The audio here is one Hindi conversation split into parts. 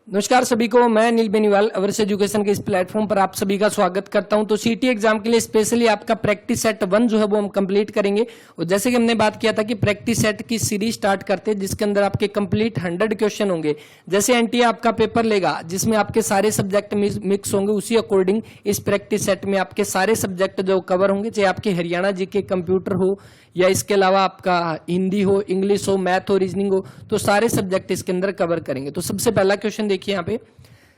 नमस्कार सभी को, मैं अनिल बेनीवाल अवर्स एजुकेशन के इस प्लेटफॉर्म पर आप सभी का स्वागत करता हूं। तो सीटी एग्जाम के लिए स्पेशली आपका प्रैक्टिस सेट 1 जो है वो हम कंप्लीट करेंगे। और जैसे कि हमने बात किया था कि प्रैक्टिस सेट की सीरीज स्टार्ट करते हैं जिसके अंदर आपके कंप्लीट 100 क्वेश्चन होंगे। जैसे एनटीए आपका पेपर लेगा जिसमें आपके सारे सब्जेक्ट मिक्स होंगे, उसी अकॉर्डिंग इस प्रैक्टिस सेट में आपके सारे सब्जेक्ट जो कवर होंगे, चाहे आपके हरियाणा जीके कंप्यूटर हो या इसके अलावा आपका हिंदी हो, इंग्लिश हो, मैथ हो, रीजनिंग हो, तो सारे सब्जेक्ट इसके अंदर कवर करेंगे। तो सबसे पहला क्वेश्चन देखिए यहाँ पे,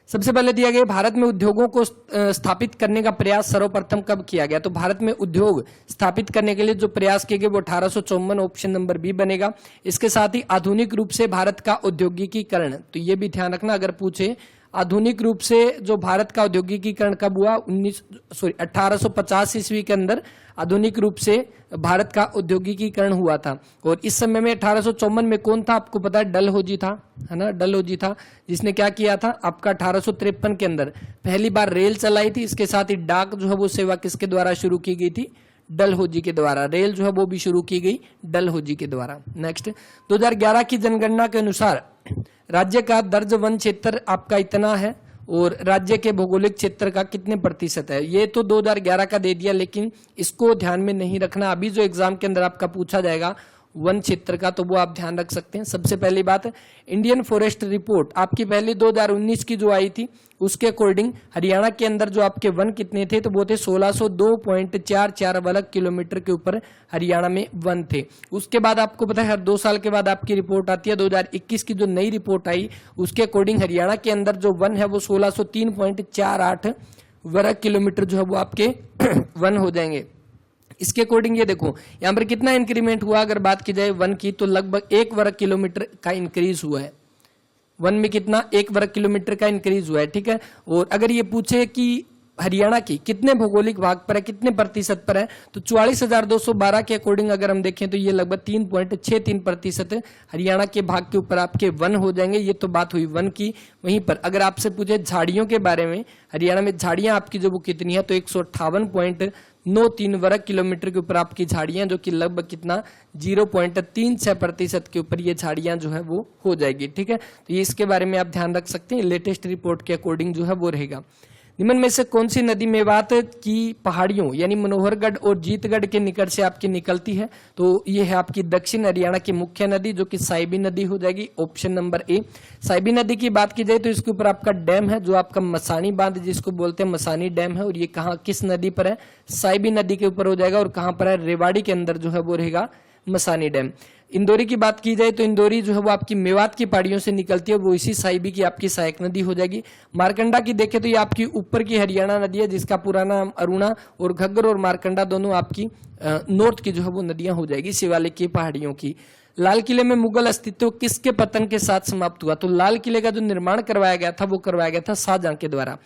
सबसे पहले दिया गया भारत में उद्योगों को स्थापित करने का प्रयास सर्वप्रथम कब किया गया। तो भारत में उद्योग स्थापित करने के लिए जो प्रयास किए गए वो 1854, ऑप्शन नंबर बी बनेगा। इसके साथ ही आधुनिक रूप से भारत का औद्योगिकीकरण, तो ये भी ध्यान रखना अगर पूछे, आधुनिक रूप से जो भारत का औद्योगिकीकरण कब हुआ, 1850 ईस्वी के अंदर आधुनिक रूप से भारत का औद्योगिकीकरण हुआ था। और इस समय में 1854 में कौन था आपको पता है, डलहौजी था, है ना, डलहौजी था जिसने क्या किया था आपका 1853 के अंदर पहली बार रेल चलाई थी। इसके साथ ही डाक जो है वो सेवा किसके द्वारा शुरू की गई थी, डलहौजी के द्वारा। रेल जो है वो भी शुरू की गई डलहौजी के द्वारा। नेक्स्ट, 2011 की जनगणना के अनुसार राज्य का दर्ज वन क्षेत्र आपका इतना है और राज्य के भौगोलिक क्षेत्र का कितने प्रतिशत है। ये तो 2011 का दे दिया, लेकिन इसको ध्यान में नहीं रखना। अभी जो एग्जाम के अंदर आपका पूछा जाएगा वन क्षेत्र का, तो वो आप ध्यान रख सकते हैं। सबसे पहली बात, इंडियन फॉरेस्ट रिपोर्ट आपकी पहली 2019 की जो आई थी उसके अकॉर्डिंग हरियाणा के अंदर जो आपके वन कितने थे, तो वो थे 1602.44 वर्ग किलोमीटर के ऊपर हरियाणा में वन थे। उसके बाद आपको पता है हर 2 साल के बाद आपकी रिपोर्ट आती है। 2021 की जो नई रिपोर्ट आई उसके अकॉर्डिंग हरियाणा के अंदर जो वन है वो 1603.48 वर्ग किलोमीटर जो है वो आपके वन हो जाएंगे। इसके अकॉर्डिंग ये देखो यहाँ पर कितना इंक्रीमेंट हुआ, अगर बात की जाए वन की, तो लगभग 1 वर्ग किलोमीटर का इंक्रीज हुआ है। वन में कितना, 1 वर्ग किलोमीटर का इंक्रीज हुआ है, ठीक है। और अगर ये पूछे कि हरियाणा की कितने भौगोलिक भाग पर है, कितने प्रतिशत पर है, तो 44,212 के अकॉर्डिंग अगर हम देखें तो ये लगभग 3.63% हरियाणा के भाग के ऊपर आपके वन हो जाएंगे। ये तो बात हुई वन की। वहीं पर अगर आपसे पूछे झाड़ियों के बारे में, हरियाणा में झाड़ियां आपकी जो वो कितनी है, तो 158.93 वर्ग किलोमीटर के ऊपर आपकी झाड़ियां, जो कि लगभग कितना 0.36% के ऊपर ये झाड़ियां जो है वो हो जाएगी, ठीक है। तो ये इसके बारे में आप ध्यान रख सकते हैं, लेटेस्ट रिपोर्ट के अकॉर्डिंग जो है वो रहेगा। निम्न में से कौन सी नदी मेवात की पहाड़ियों यानी मनोहरगढ़ और जीतगढ़ के निकट से आपकी निकलती है, तो ये है आपकी दक्षिण हरियाणा की मुख्य नदी जो कि साइबी नदी हो जाएगी, ऑप्शन नंबर ए। साइबी नदी की बात की जाए तो इसके ऊपर आपका डैम है जो आपका मसानी बांध जिसको बोलते हैं, मसानी डैम है। और ये कहाँ, किस नदी पर है, साइबी नदी के ऊपर हो जाएगा। और कहाँ पर है, रेवाड़ी के अंदर जो है वो रहेगा मसानी डैम। इंदौरी की बात की जाए तो इंदौरी जो है वो आपकी मेवात की पहाड़ियों से निकलती है, वो इसी साइबी की आपकी सहायक नदी हो जाएगी। मारकंडा की देखें तो ये आपकी ऊपर की हरियाणा नदी है जिसका पूरा नाम अरुणा, और घग्गर और मारकंडा दोनों आपकी नॉर्थ की जो है वो नदियां हो जाएगी शिवालिक की पहाड़ियों की। लाल किले में मुगल अस्तित्व किसके पतन के साथ समाप्त हुआ, तो लाल किले का जो निर्माण करवाया गया था वो करवाया गया था शाहजहां के द्वारा।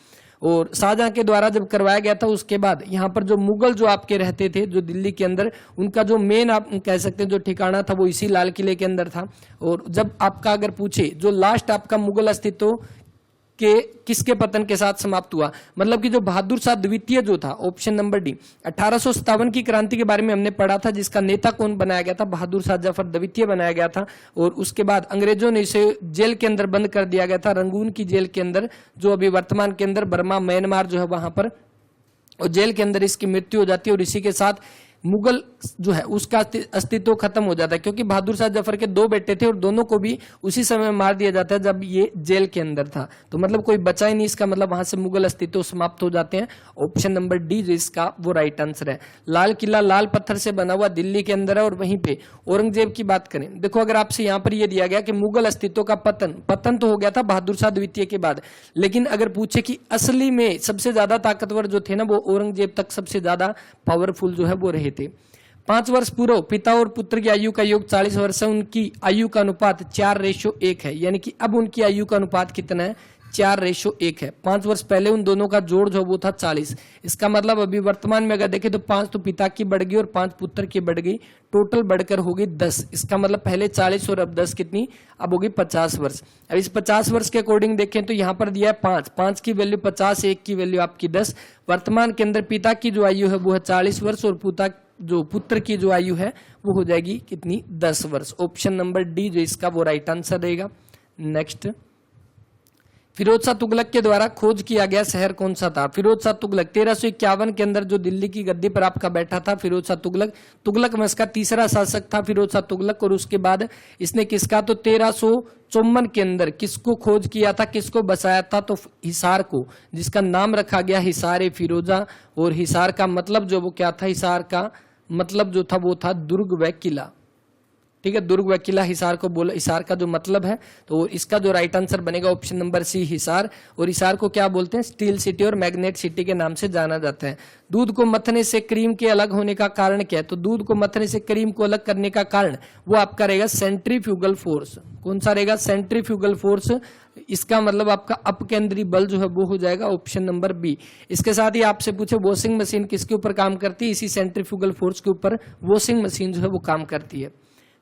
और शाहजहां के द्वारा जब करवाया गया था उसके बाद यहाँ पर जो मुगल जो आपके रहते थे जो दिल्ली के अंदर, उनका जो मेन आप कह सकते हैं जो ठिकाना था वो इसी लाल किले के अंदर था। और जब आपका अगर पूछे जो लास्ट आपका मुगल अस्तित्व के किसके पतन के साथ समाप्त हुआ, मतलब कि जो बहादुर शाह द्वितीय जो था, ऑप्शन नंबर डी। 1857 की क्रांति के बारे में हमने पढ़ा था जिसका नेता कौन बनाया गया था, बहादुर शाह जफर द्वितीय बनाया गया था। और उसके बाद अंग्रेजों ने इसे जेल के अंदर बंद कर दिया गया था, रंगून की जेल के अंदर, जो अभी वर्तमान के अंदर बर्मा म्यांमार जो है वहां पर, और जेल के अंदर इसकी मृत्यु हो जाती है। और इसी के साथ मुगल जो है उसका अस्तित्व खत्म हो जाता है, क्योंकि बहादुर शाह जफर के 2 बेटे थे और दोनों को भी उसी समय मार दिया जाता है जब ये जेल के अंदर था। तो मतलब कोई बचा ही नहीं, इसका मतलब वहां से मुगल अस्तित्व समाप्त हो जाते हैं। ऑप्शन नंबर डी जो इसका वो राइट आंसर है। लाल किला लाल पत्थर से बना हुआ दिल्ली के अंदर है। और वहीं पे औरंगजेब की बात करें, देखो अगर आपसे यहाँ पर ये दिया गया कि मुगल अस्तित्व का पतन तो हो गया था बहादुर शाह द्वितीय के बाद, लेकिन अगर पूछे कि असली में सबसे ज्यादा ताकतवर जो थे ना वो औरंगजेब तक सबसे ज्यादा पावरफुल जो है वो रहे थे। 5 वर्ष पूर्व पिता और पुत्र की आयु का योग 40 वर्ष है, उनकी आयु का अनुपात 4:1 है, यानी कि अब उनकी आयु का अनुपात कितना है, 4:1 है। 5 वर्ष पहले उन दोनों का जोड़ जो वो था 40। इसका मतलब अभी वर्तमान में अगर देखें तो 5 तो पिता की बढ़ गई और 5 पुत्र की बढ़ गई, टोटल बढ़कर होगी 10। इसका मतलब पहले 40 और अब 10 कितनी, अब होगी 50 वर्ष। अब इस 50 वर्ष के अकॉर्डिंग देखें तो यहाँ पर दिया है 5 की वैल्यू 50, 1 की वैल्यू आपकी 10। वर्तमान के अंदर पिता की जो आयु है वो है 40 वर्ष और पुत्र की जो आयु है वो हो जाएगी कितनी, 10 वर्ष। ऑप्शन नंबर डी जो इसका वो राइट आंसर रहेगा। नेक्स्ट, फिरोज शाह तुगलक के द्वारा खोज किया गया शहर कौन सा था? फिरोज शाह तुगलक 1351 के अंदर जो दिल्ली की गद्दी पर आपका बैठा था फिरोज शाह तुगलक, तुगलक वंश का तीसरा शासक था फिरोज शाह तुगलक। और उसके बाद इसने किसका, तो 1354 के अंदर किसको खोज किया था, किसको बसाया था, तो हिसार को, जिसका नाम रखा गया हिसार ए फिरोजा। और हिसार का मतलब जो वो क्या था, हिसार का मतलब जो था वो था दुर्ग व किला, ठीक है, दुर्ग व किला हिसार को बोला, हिसार का जो मतलब है। तो इसका जो राइट आंसर बनेगा ऑप्शन नंबर सी हिसार। और हिसार को क्या बोलते हैं, स्टील सिटी और मैग्नेट सिटी के नाम से जाना जाता है। दूध को मथने से क्रीम के अलग होने का कारण क्या है, तो दूध को मथने से क्रीम को अलग करने का कारण वो आपका रहेगा सेंट्रीफ्यूगल फोर्स। कौन सा रहेगा, सेंट्रीफ्यूगल फोर्स। इसका मतलब आपका अपकेंद्री बल जो है वो हो जाएगा ऑप्शन नंबर बी। इसके साथ ही आपसे पूछे वॉशिंग मशीन किसके ऊपर काम करती है, इसी सेंट्रीफ्यूगल फोर्स के ऊपर वॉशिंग मशीन जो है वो काम करती है।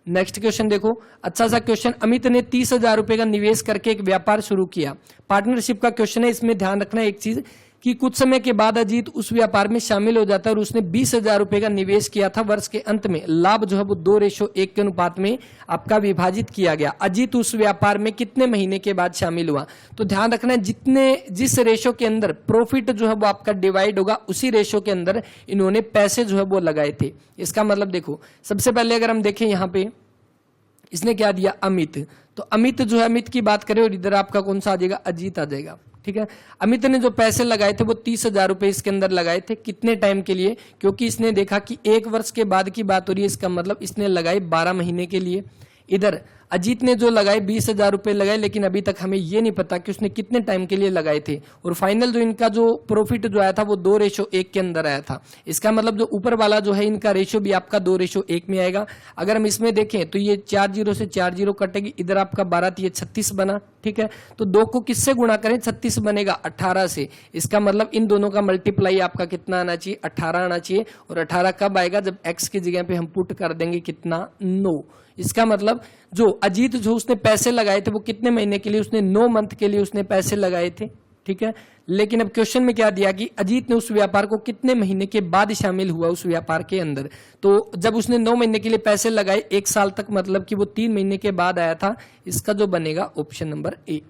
नेक्स्ट क्वेश्चन देखो, अच्छा सा क्वेश्चन। अमित ने 30,000 रुपए का निवेश करके एक व्यापार शुरू किया। पार्टनरशिप का क्वेश्चन है, इसमें ध्यान रखना एक चीज कि कुछ समय के बाद अजीत उस व्यापार में शामिल हो जाता है और उसने 20,000 रुपए का निवेश किया था। वर्ष के अंत में लाभ जो है वो 2:1 के अनुपात में आपका विभाजित किया गया। अजीत उस व्यापार में कितने महीने के बाद शामिल हुआ, तो ध्यान रखना जिस रेशो के अंदर प्रॉफिट जो है वो आपका डिवाइड होगा उसी रेशो के अंदर इन्होंने पैसे जो है वो लगाए थे। इसका मतलब देखो, सबसे पहले अगर हम देखें यहाँ पे इसने क्या दिया, अमित, तो अमित जो है, अमित की बात करें और इधर आपका कौन सा आ जाएगा, अजीत आ जाएगा, ठीक है। अमित ने जो पैसे लगाए थे वो 30,000 रुपए इसके अंदर लगाए थे। कितने टाइम के लिए, क्योंकि इसने देखा कि 1 वर्ष के बाद की बात हो रही है, इसका मतलब इसने लगाए 12 महीने के लिए। इधर अजीत ने जो लगाए 20,000 रुपए लगाए, लेकिन अभी तक हमें ये नहीं पता कि उसने कितने टाइम के लिए लगाए थे। और फाइनल जो इनका जो प्रॉफिट जो आया था वो 2:1 के अंदर आया था। इसका मतलब जो ऊपर वाला जो है इनका रेशियो भी आपका 2:1 में आएगा। अगर हम इसमें देखें तो ये 4 0 से 4 0 कटेगी, इधर आपका 12 ये 36 बना, ठीक है। तो 2 को किससे गुणा करें, 36 बनेगा 18 से। इसका मतलब इन दोनों का मल्टीप्लाई आपका कितना आना चाहिए, 18 आना चाहिए। और 18 कब आएगा, जब x की जगह पे हम पुट कर देंगे कितना, 9। इसका मतलब जो अजीत जो उसने पैसे लगाए थे वो कितने महीने के लिए, उसने 9 मंथ के लिए उसने पैसे लगाए थे, ठीक है। लेकिन अब क्वेश्चन में क्या दिया कि अजीत ने उस व्यापार को कितने महीने के बाद शामिल हुआ उस व्यापार के अंदर। तो जब उसने 9 महीने के लिए पैसे लगाए, 1 साल तक, मतलब कि वो 3 महीने के बाद आया था। इसका जो बनेगा ऑप्शन नंबर ए।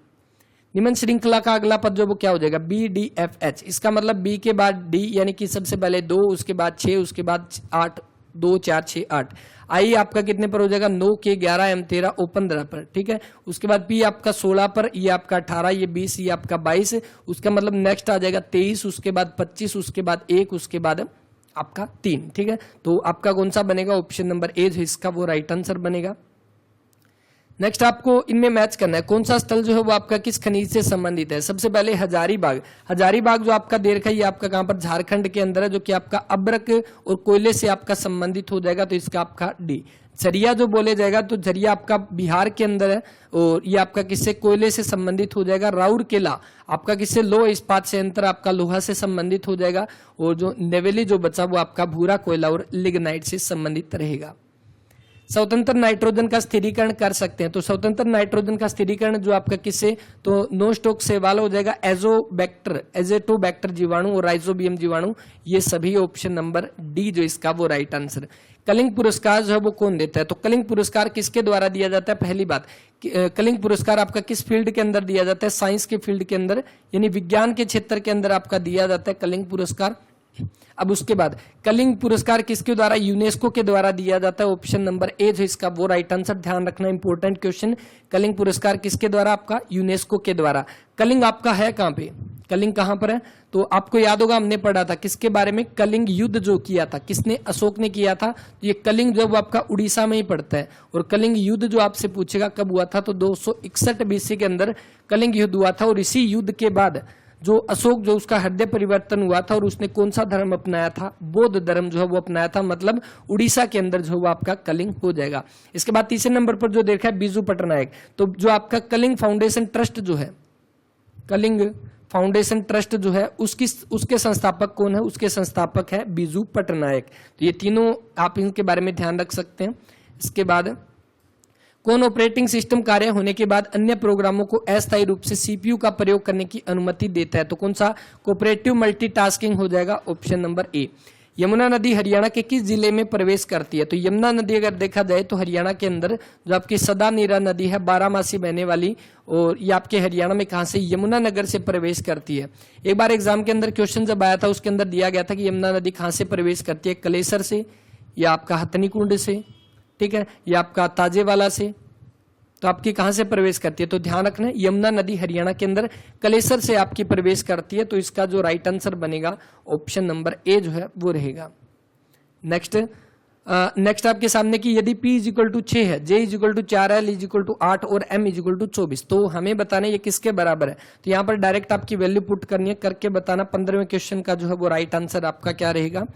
निम्न श्रृंखला का अगला पद जो वो क्या हो जाएगा, BDFH। इसका मतलब बी के बाद डी, यानी कि सबसे पहले 2, उसके बाद 6, उसके बाद 8, 2 4 6 8। आई आपका कितने पर हो जाएगा, 9 के 11, M 13, O 15 पर, ठीक है। उसके बाद पी आपका 16 पर, ये आपका 18, ये 20, ये आपका 22। उसका मतलब नेक्स्ट आ जाएगा 23, उसके बाद 25, उसके बाद 1, उसके बाद आपका 3, ठीक है। तो आपका कौन सा बनेगा, ऑप्शन नंबर ए जो इसका वो राइट आंसर बनेगा। नेक्स्ट आपको इनमें मैच करना है कौन सा स्थल जो है वो आपका किस खनिज से संबंधित है। सबसे पहले हजारीबाग। हजारीबाग जो आपका दे रखा है ये आपका कहां पर, झारखंड के अंदर है, जो कि आपका अब्रक और कोयले से आपका संबंधित हो जाएगा। तो इसका आपका डी। झरिया जो बोले जाएगा तो झरिया आपका बिहार के अंदर है और ये आपका किससे, कोयले से संबंधित हो जाएगा। राउरकेला आपका किससे, लोह इस्पात संयंत्र आपका लोहा से संबंधित हो जाएगा। और जो नेवेली जो बचा वो आपका भूरा कोयला और लिग्नाइट से संबंधित रहेगा। स्वतंत्र नाइट्रोजन का स्थिरीकरण कर सकते हैं, तो स्वतंत्र नाइट्रोजन का स्थिरीकरण जो आपका किससे, तो नो स्टोक से वाला हो जाएगा एजोबैक्टर, एजेटोबैक्टर जीवाणु और राइजोबियम जीवाणु। ये सभी ऑप्शन नंबर डी जो इसका वो राइट आंसर। कलिंग पुरस्कार जो है वो कौन देता है, तो कलिंग पुरस्कार किसके द्वारा दिया जाता है। पहली बात, कलिंग पुरस्कार आपका किस फील्ड के अंदर दिया जाता है, साइंस के फील्ड के अंदर, यानी विज्ञान के क्षेत्र के अंदर आपका दिया जाता है कलिंग पुरस्कार। अब उसके बाद कलिंग पुरस्कार किसके द्वारा, यूनेस्को के द्वारा दिया जाता है। ऑप्शन नंबर ए जो इसका वो राइट आंसर। ध्यान रखना इंपॉर्टेंट क्वेश्चन, कलिंग पुरस्कार किसके द्वारा, आपका यूनेस्को के द्वारा। कलिंग आपका है कहां पे, कलिंग कहां पर है, तो आपको याद होगा हमने पढ़ा था किसके बारे में, कलिंग युद्ध जो किया था किसने, अशोक ने किया था। तो ये कलिंग जो वो आपका उड़ीसा में ही पड़ता है। और कलिंग युद्ध जो आपसे पूछेगा कब हुआ था, तो 261 BC के अंदर कलिंग युद्ध हुआ था। और इसी युद्ध के बाद जो अशोक जो उसका हृदय परिवर्तन हुआ था और उसने कौन सा धर्म अपनाया था, बौद्ध धर्म जो है वो अपनाया था। मतलब उड़ीसा के अंदर जो है वो आपका कलिंग हो जाएगा। इसके बाद तीसरे नंबर पर जो देखा है बिजू पटनायक, तो जो आपका कलिंग फाउंडेशन ट्रस्ट जो है, कलिंग फाउंडेशन ट्रस्ट जो है उसके संस्थापक कौन है, उसके संस्थापक है बिजू पटनायक। तो ये तीनों आप इनके बारे में ध्यान रख सकते हैं। इसके बाद कौन ऑपरेटिंग सिस्टम कार्य होने के बाद अन्य प्रोग्रामों को अस्थायी रूप से सीपीयू का प्रयोग करने की अनुमति देता है, तो कौन सा, कोऑपरेटिव मल्टीटास्किंग हो जाएगा ऑप्शन नंबर ए। यमुना नदी हरियाणा के किस जिले में प्रवेश करती है? तो यमुना नदी अगर देखा जाए तो हरियाणा के अंदर जो आपकी सदा नीरा नदी है, 12 बहने वाली, और ये आपके हरियाणा में कहां से? यमुनानगर से प्रवेश करती है। एक बार एग्जाम के अंदर क्वेश्चन जब आया था उसके अंदर दिया गया था कि यमुना नदी कहां से प्रवेश करती है, कलेसर से या आपका हथनी कुंड से, ठीक है, या आपका ताजेवाला से, तो आपकी कहां से प्रवेश करती है? तो ध्यान रखना, यमुना नदी हरियाणा के अंदर कलेसर से आपकी प्रवेश करती है। तो इसका जो राइट आंसर बनेगा ऑप्शन नंबर ए जो है वो रहेगा। नेक्स्ट आपके सामने की यदि P = 6 है, J = 4 है, L = 8 और M = 24, तो हमें बताना ये किसके बराबर है। तो यहाँ पर डायरेक्ट आपकी वैल्यू पुट करनी है, करके बताना 15वें क्वेश्चन का जो है वो राइट आंसर आपका क्या रहेगा।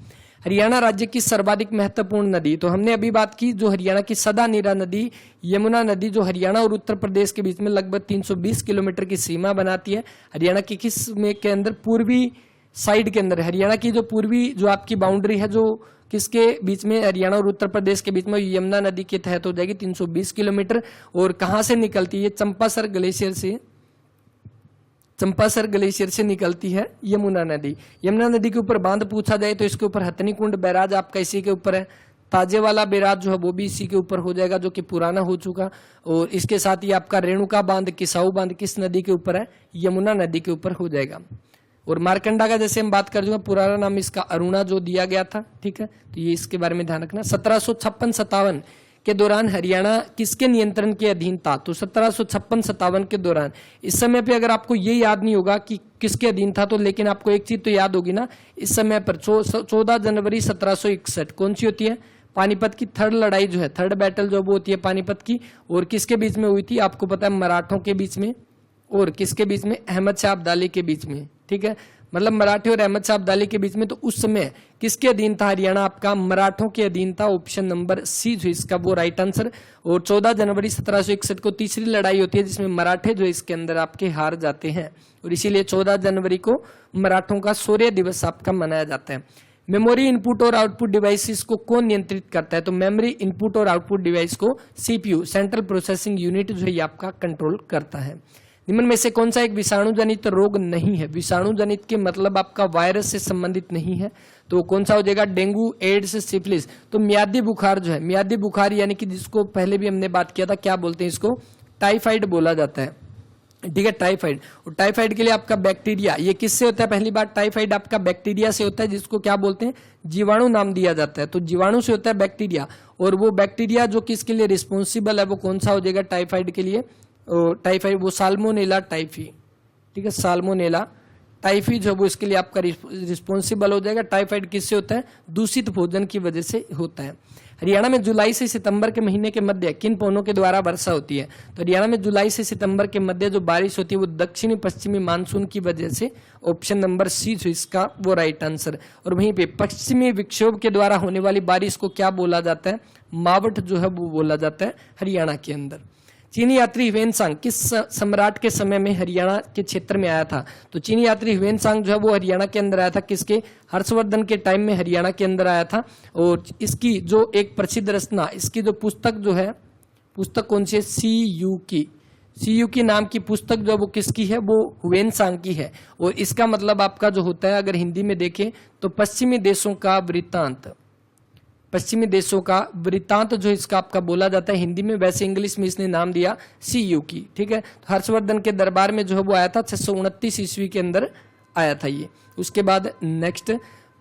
हरियाणा राज्य की सर्वाधिक महत्वपूर्ण नदी, तो हमने अभी बात की जो हरियाणा की सदा नीरा नदी यमुना नदी जो हरियाणा और उत्तर प्रदेश के बीच में लगभग 320 किलोमीटर की सीमा बनाती है। हरियाणा की किस में के अंदर? पूर्वी साइड के अंदर। हरियाणा की जो पूर्वी जो आपकी बाउंड्री है जो किसके बीच में? हरियाणा और उत्तर प्रदेश के बीच में, यमुना नदी के तहत हो जाएगी 320 किलोमीटर। और कहां से निकलती है? चंपासर ग्लेशियर से, चंपासर ग्लेशियर से निकलती है यमुना नदी। यमुना नदी के ऊपर बांध पूछा जाए तो इसके ऊपर हथनी कुंड बैराज आपका इसी के ऊपर है। ताजेवाला बैराज जो है वो भी इसी के ऊपर हो जाएगा जो कि पुराना हो चुका। और इसके साथ ही आपका रेणुका बांध, किसाऊ बांध किस नदी के ऊपर है? यमुना नदी के ऊपर हो जाएगा। और मारकंडा का जैसे हम बात कर दूंगा, पुराना नाम इसका अरुणा जो दिया गया था, ठीक है, तो ये इसके बारे में ध्यान रखना। 1756-57 के दौरान हरियाणा किसके नियंत्रण के अधीन था? तो 1756-57 के दौरान, इस समय पे अगर आपको ये याद नहीं होगा कि किसके अधीन था, तो लेकिन आपको एक चीज तो याद होगी ना, इस समय पर 14 जनवरी 1761 कौन सी होती है? पानीपत की थर्ड लड़ाई जो है, थर्ड बैटल जो वो होती है पानीपत की। और किसके बीच में हुई थी? आपको पता है मराठों के बीच में, और किसके बीच में? अहमद शाह अब्दाली के बीच में, ठीक है, मतलब मराठी और अहमद शाह अब्दाली के बीच में। तो उस समय किसके अधीन था हरियाणा? आपका मराठों के अधीन था। ऑप्शन नंबर सी जो इसका वो राइट आंसर। और 14 जनवरी 1761 को तीसरी लड़ाई होती है जिसमें मराठे जो इसके अंदर आपके हार जाते हैं, और इसीलिए 14 जनवरी को मराठों का शौर्य दिवस आपका मनाया जाता है। मेमोरी इनपुट और आउटपुट डिवाइसेस को कौन नियंत्रित करता है? तो मेमोरी इनपुट और आउटपुट डिवाइस को सीपीयू, सेंट्रल प्रोसेसिंग यूनिट जो है ये आपका कंट्रोल करता है। निम्न में से कौन सा एक विषाणु जनित रोग नहीं है? विषाणु जनित के मतलब आपका वायरस से संबंधित नहीं है, तो कौन सा हो जाएगा? Dengue, AIDS, syphilis. तो मियादी बुखार जो है, मियादी बुखार यानी कि जिसको पहले भी हमने बात किया था, क्या बोलते हैं इसको? टाइफाइड बोला जाता है, ठीक है, टाइफाइड। और टाइफाइड के लिए आपका बैक्टीरिया, ये किससे होता है? पहली बार टाइफाइड आपका बैक्टीरिया से होता है जिसको क्या बोलते हैं? जीवाणु नाम दिया जाता है। तो जीवाणु से होता है बैक्टीरिया, और वो बैक्टीरिया जो किसके लिए रिस्पॉन्सिबल है वो कौन सा हो जाएगा टाइफाइड के लिए? टाइफाइड वो साल्मोनेला टाइफी, ठीक है, साल्मोनेला टाइफी जो वो इसके लिए आपका रिस्पॉन्सिबल हो जाएगा। टाइफाइड किससे होता है? दूषित भोजन की वजह से होता है। हरियाणा में जुलाई से सितंबर के महीने के मध्य किन पवनों के द्वारा वर्षा होती है? तो हरियाणा में जुलाई से सितंबर के मध्य जो बारिश होती है वो दक्षिणी पश्चिमी मानसून की वजह से। ऑप्शन नंबर सी जो इसका वो राइट आंसर। और वहीं पे पश्चिमी विक्षोभ के द्वारा होने वाली बारिश को क्या बोला जाता है? मावठ जो है वो बोला जाता है हरियाणा के अंदर। चीनी यात्री ह्वेनसांग किस सम्राट के समय में हरियाणा के क्षेत्र में आया था? तो चीनी यात्री ह्वेनसांग जो है वो हरियाणा के अंदर आया था, किसके? हर्षवर्धन के टाइम में हरियाणा के अंदर आया था। और इसकी जो एक प्रसिद्ध रचना, इसकी जो पुस्तक जो है, पुस्तक कौन सी है? सीयू की नाम की पुस्तक जो वो किसकी है? वो ह्वेनसांग की है। और इसका मतलब आपका जो होता है अगर हिंदी में देखें तो पश्चिमी देशों का वृत्तांत, पश्चिमी देशों का वृत्तांत जो इसका आपका बोला जाता है हिंदी में, वैसे इंग्लिश में इसने नाम दिया सीयू की, ठीक है। तो हर्षवर्धन के दरबार में जो है वो आया था 629 ईस्वी के अंदर आया था ये। उसके बाद नेक्स्ट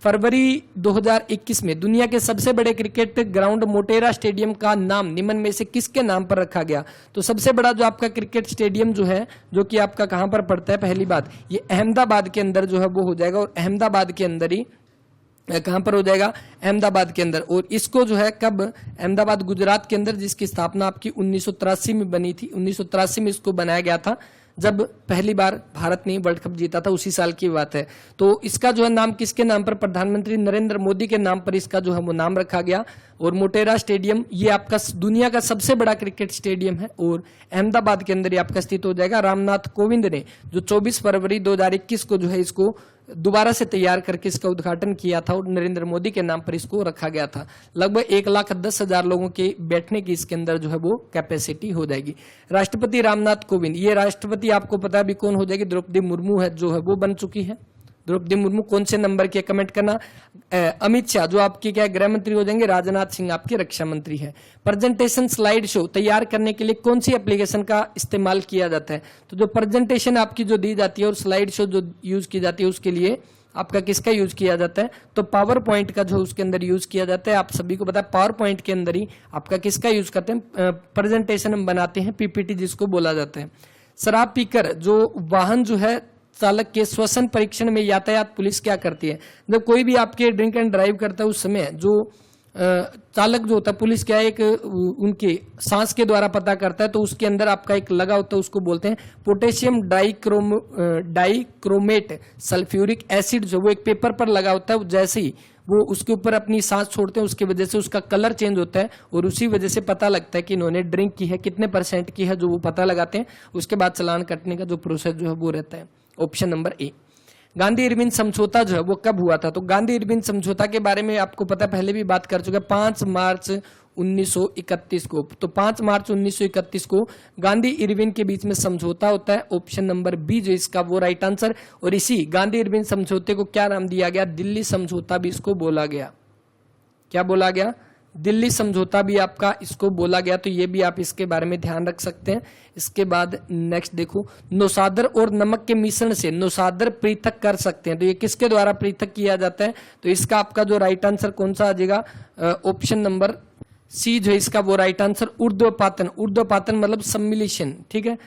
फरवरी 2021 में दुनिया के सबसे बड़े क्रिकेट ग्राउंड मोटेरा स्टेडियम का नाम निम्न में से किसके नाम पर रखा गया? तो सबसे बड़ा जो आपका क्रिकेट स्टेडियम जो है, जो कि आपका कहां पर पड़ता है? पहली बात ये अहमदाबाद के अंदर जो है वो हो जाएगा, और अहमदाबाद के अंदर ही कहां पर हो जाएगा? अहमदाबाद के अंदर। और इसको जो है कब? अहमदाबाद गुजरात के अंदर, जिसकी स्थापना आपकी 1983 में बनी थी। 1983 में इसको बनाया गया था जब पहली बार भारत ने वर्ल्ड कप जीता था, उसी साल की बात है। तो इसका जो है नाम किसके नाम पर? प्रधानमंत्री नरेंद्र मोदी के नाम पर इसका जो है वो नाम रखा गया। और मोटेरा स्टेडियम ये आपका दुनिया का सबसे बड़ा क्रिकेट स्टेडियम है, और अहमदाबाद के अंदर ये आपका स्थित हो जाएगा। रामनाथ कोविंद ने जो 24 फरवरी 2021 को जो है इसको दोबारा से तैयार करके इसका उद्घाटन किया था, और नरेंद्र मोदी के नाम पर इसको रखा गया था। लगभग 1,10,000 लोगों के बैठने की इसके अंदर जो है वो कैपेसिटी हो जाएगी। राष्ट्रपति रामनाथ कोविंद, ये राष्ट्रपति आपको पता है अभी कौन हो जाएगी? द्रौपदी मुर्मू है जो है वो बन चुकी है। द्रौपदी मुर्मू कौन से नंबर के, कमेंट करना। अमित शाह जो आपके क्या गृह मंत्री हो जाएंगे, राजनाथ सिंह आपके रक्षा मंत्री है। प्रेजेंटेशन स्लाइड शो तैयार करने के लिए कौन सी एप्लीकेशन का इस्तेमाल किया जाता है? तो जो प्रेजेंटेशन आपकी जो दी जाती है और स्लाइड शो जो यूज की जाती है उसके लिए आपका किसका यूज किया जाता है? तो पावर पॉइंट का जो उसके अंदर यूज किया जाता है। आप सभी को पता है पावर पॉइंट के अंदर ही आपका किसका यूज करते हैं? प्रेजेंटेशन हम बनाते हैं, पीपीटी जिसको बोला जाता है। शराब पीकर जो वाहन जो है चालक के श्वसन परीक्षण में यातायात पुलिस क्या करती है? जब कोई भी आपके ड्रिंक एंड ड्राइव करता है उस समय जो चालक जो होता है, पुलिस क्या है एक उनके सांस के द्वारा पता करता है, तो उसके अंदर आपका एक लगा होता है, उसको बोलते हैं पोटेशियम डाइक्रोमेट सल्फ्यूरिक एसिड, जो वो एक पेपर पर लगा होता है। जैसे ही वो उसके ऊपर अपनी सांस छोड़ते हैं उसकी वजह से उसका कलर चेंज होता है और उसी वजह से पता लगता है कि इन्होंने ड्रिंक की है, कितने % की है, जो वो पता लगाते हैं। उसके बाद चालान कटने का जो प्रोसेस जो है वो रहता है। ऑप्शन नंबर ए। गांधी इरविन समझौता जो है वो कब हुआ था? तो गांधी इरविन समझौता के बारे में आपको पता पहले भी बात कर चुके हैं, 5 मार्च 1931 को। तो 5 मार्च 1931 को गांधी इरविन के बीच में समझौता होता है। ऑप्शन नंबर बी जो इसका वो राइट आंसर। और इसी गांधी इरविन समझौते को क्या नाम दिया गया? दिल्ली समझौता भी इसको बोला गया। क्या बोला गया? दिल्ली समझौता भी आपका इसको बोला गया। तो ये भी आप इसके बारे में ध्यान रख सकते हैं। इसके बाद नेक्स्ट देखो, नौशादर और नमक के मिश्रण से नौशादर पृथक कर सकते हैं। तो ये किसके द्वारा पृथक किया जाता है? तो इसका आपका जो राइट आंसर कौन सा आ जाएगा? ऑप्शन नंबर सी जो इसका वो राइट आंसर, ऊर्ध्वपातन। ऊर्ध्वपातन मतलब सम्मिलेशन, ठीक है,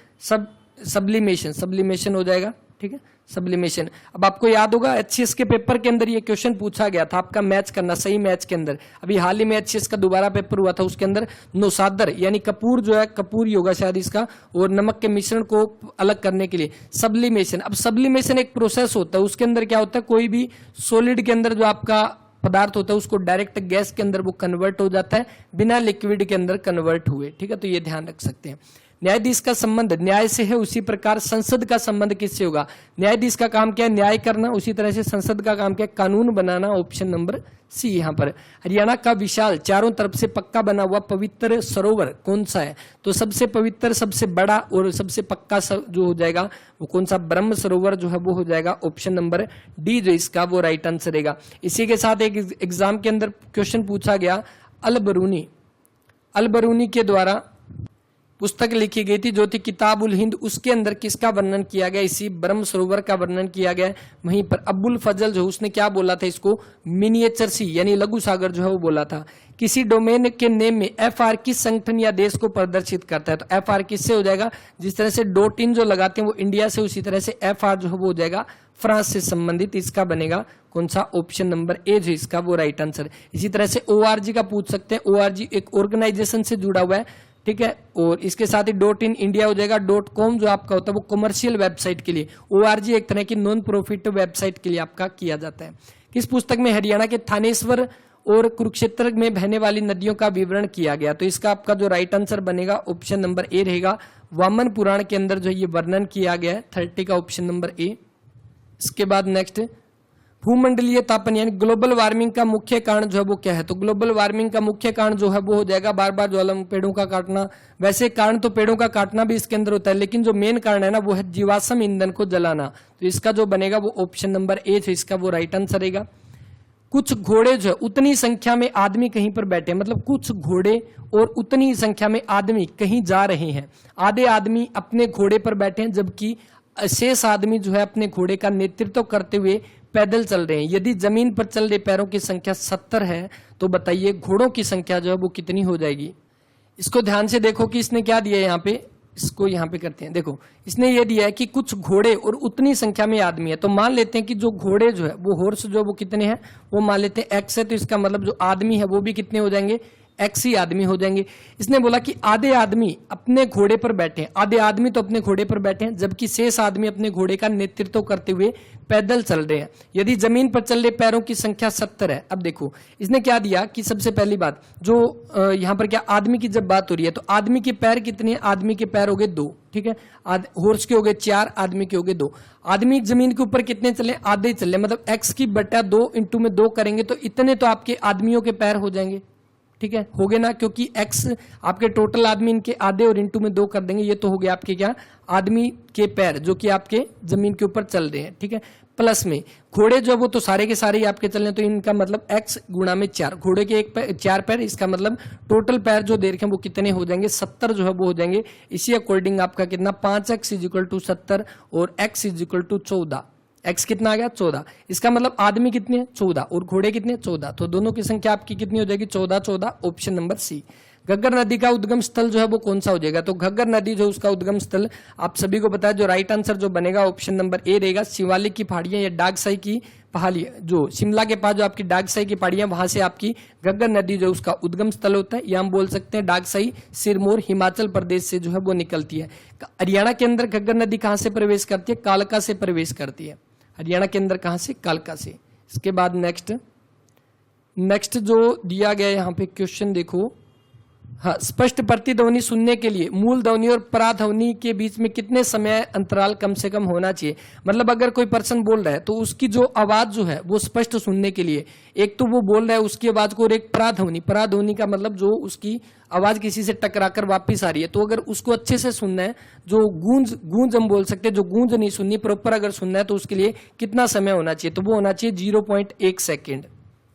सब्लिमेशन हो जाएगा, ठीक है, सब्लिमेशन। अब आपको याद होगा एचसीएस के पेपर के अंदर ये क्वेश्चन पूछा गया था, आपका मैच करना सही मैच के अंदर। अभी हाल ही में एचसीएस का दोबारा पेपर हुआ था, उसके अंदर नौशादर यानी कपूर जो है, कपूर ही होगा शायद इसका, और नमक के मिश्रण को अलग करने के लिए सब्लिमेशन। अब सब्लिमेशन एक प्रोसेस होता है, उसके अंदर क्या होता है, कोई भी सॉलिड के अंदर जो आपका पदार्थ होता है उसको डायरेक्ट गैस के अंदर वो कन्वर्ट हो जाता है, बिना लिक्विड के अंदर कन्वर्ट हुए, ठीक है। तो ये ध्यान रख सकते हैं। न्यायाधीश का संबंध न्याय से है, उसी प्रकार संसद का संबंध किससे होगा? न्यायाधीश का काम क्या है? न्याय करना। उसी तरह से संसद का काम क्या है? कानून बनाना। ऑप्शन नंबर सी यहाँ पर। हरियाणा का विशाल चारों तरफ से पक्का बना हुआ पवित्र सरोवर कौन सा है? तो सबसे पवित्र, सबसे बड़ा और सबसे पक्का जो हो जाएगा वो कौन सा? ब्रह्म सरोवर जो है वो हो जाएगा। ऑप्शन नंबर डी जो इसका वो राइट आंसर रहेगा। इसी के साथ एक एग्जाम के अंदर क्वेश्चन पूछा गया, अल-बरूनी के द्वारा पुस्तक लिखी गई थी जो थी किताब उल हिंद, उसके अंदर किसका वर्णन किया गया? इसी ब्रह्म सरोवर का वर्णन किया गया है। वहीं पर अब्बुल फजल जो उसने क्या बोला था? इसको मिनिएचर सी यानी लघु सागर जो है वो बोला था। किसी डोमेन के नेम में FR किस संगठन या देश को प्रदर्शित करता है? तो FR किससे हो जाएगा? जिस तरह से .in जो लगाते हैं वो इंडिया से, उसी तरह से FR जो है वो हो जाएगा फ्रांस से संबंधित। इसका बनेगा कौन सा? ऑप्शन नंबर ए जो इसका वो राइट आंसर। इसी तरह से ORG का पूछ सकते हैं। ORG एक ऑर्गेनाइजेशन से जुड़ा हुआ है, ठीक है। और इसके साथ ही .in इंडिया हो जाएगा। .com जो आपका होता है वो कमर्शियल वेबसाइट के लिए। ORG एक तरह की नॉन प्रॉफिट वेबसाइट के लिए आपका किया जाता है। किस पुस्तक में हरियाणा के थानेश्वर और कुरुक्षेत्र में बहने वाली नदियों का विवरण किया गया? तो इसका आपका जो राइट आंसर बनेगा ऑप्शन नंबर ए रहेगा। वामन पुराण के अंदर जो ये वर्णन किया गया है, 30 का ऑप्शन नंबर ए। इसके बाद नेक्स्ट, भूमंडलीय तापन यानी ग्लोबल वार्मिंग का मुख्य कारण जो है वो क्या है? तो ग्लोबल वार्मिंग का मुख्य कारण जो है वो हो जाएगा बार बार ज्वालामुखी, पेड़ों का काटना। वैसे कारण तो पेड़ों का काटना भी इसके अंदर होता है, लेकिन जो मेन कारण है ना वो है जीवाश्म ईंधन को जलाना। तो इसका जो बनेगा वो ऑप्शन नंबर ए है, इसका वो राइट आंसर रहेगा। कुछ घोड़े जो है उतनी संख्या में आदमी कहीं पर बैठे, मतलब कुछ घोड़े और उतनी संख्या में आदमी कहीं जा रहे हैं। आधे आदमी अपने घोड़े पर बैठे हैं जबकि शेष आदमी जो है अपने घोड़े का नेतृत्व करते हुए पैदल चल रहे हैं। यदि जमीन पर चल रहे पैरों की संख्या 70 है तो बताइए घोड़ों की संख्या जो है वो कितनी हो जाएगी? इसको ध्यान से देखो कि इसने क्या दिया है यहाँ पे, इसको यहाँ पे करते हैं। देखो इसने ये दिया है कि कुछ घोड़े और उतनी संख्या में आदमी है। तो मान लेते हैं कि जो घोड़े जो है वो हॉर्स जो है वो कितने हैं, वो मान लेते हैं X है। तो इसका मतलब जो आदमी है वो भी कितने हो जाएंगे? X ही आदमी हो जाएंगे। इसने बोला कि आधे आदमी अपने घोड़े पर बैठे हैं, आधे आदमी तो अपने घोड़े पर बैठे हैं जबकि शेष आदमी अपने घोड़े का नेतृत्व करते हुए पैदल चल रहे हैं। यदि जमीन पर चल रहे पैरों की संख्या 70 है। अब देखो इसने क्या दिया कि सबसे पहली बात जो यहाँ पर क्या आदमी की जब बात हो रही है तो आदमी के पैर कितने हैं? आदमी के पैर हो गए 2, ठीक है। हॉर्स के हो गए 4, आदमी के हो गए 2। आदमी जमीन के ऊपर कितने चले? आधे चले, मतलब X की बटा 2 इंटू में 2 करेंगे तो इतने तो आपके आदमियों के पैर हो जाएंगे, ठीक है, हो गए ना, क्योंकि x आपके टोटल आदमी इनके आधे और इंटू में 2 कर देंगे, ये तो हो गया आपके क्या आदमी के पैर जो कि आपके जमीन के ऊपर चल रहे हैं, ठीक है। प्लस में घोड़े जो वो तो सारे के सारे ही आपके चल रहे हैं, तो इनका मतलब x गुणा में 4, घोड़े के 4 पैर, इसका मतलब टोटल पैर जो दे रखे हैं वो कितने हो जाएंगे 70 जो है वो हो जाएंगे। इसी अकॉर्डिंग आपका कितना 5x = 70 और x = 14, x कितना आ गया 14, इसका मतलब आदमी कितने हैं 14 और घोड़े कितने 14, तो दोनों की संख्या आपकी कितनी हो जाएगी 14 14, ऑप्शन नंबर सी। घग्गर नदी का उद्गम स्थल जो है वो कौन सा हो जाएगा, तो घग्गर नदी जो उसका उद्गम स्थल आप सभी को पता है, जो राइट आंसर जो बनेगा ऑप्शन नंबर ए रहेगा, शिवालिक की पहाड़ियां या डागसाई की पहाड़ियां, जो शिमला के पास जो आपकी डागसाई की पहाड़ियां, वहां से आपकी घग्गर नदी जो उसका उद्गम स्थल होता है, या हम बोल सकते हैं डागसाई सिरमौर हिमाचल प्रदेश से जो है वो निकलती है। हरियाणा के अंदर घग्गर नदी कहां से प्रवेश करती है, कालका से प्रवेश करती है, हरियाणा के अंदर कहां से, कालका से। इसके बाद नेक्स्ट जो दिया गया यहाँ पे क्वेश्चन देखो, हाँ, स्पष्ट प्रतिध्वनि सुनने के लिए मूल ध्वनि और पराध्वनि के बीच में कितने समय अंतराल कम से कम होना चाहिए। मतलब अगर कोई पर्सन बोल रहा है तो उसकी जो आवाज जो है वो स्पष्ट सुनने के लिए, एक तो वो बोल रहा है उसकी आवाज को, और एक पराध्वनि, पराध्वनि का मतलब जो उसकी आवाज किसी से टकराकर वापस आ रही है, तो अगर उसको अच्छे से सुनना है, जो गूंज हम बोल सकते हैं, जो गूंज नहीं सुननी, प्रॉपर अगर सुनना है, तो उसके लिए कितना समय होना चाहिए, तो वो होना चाहिए 0.1 सेकेंड,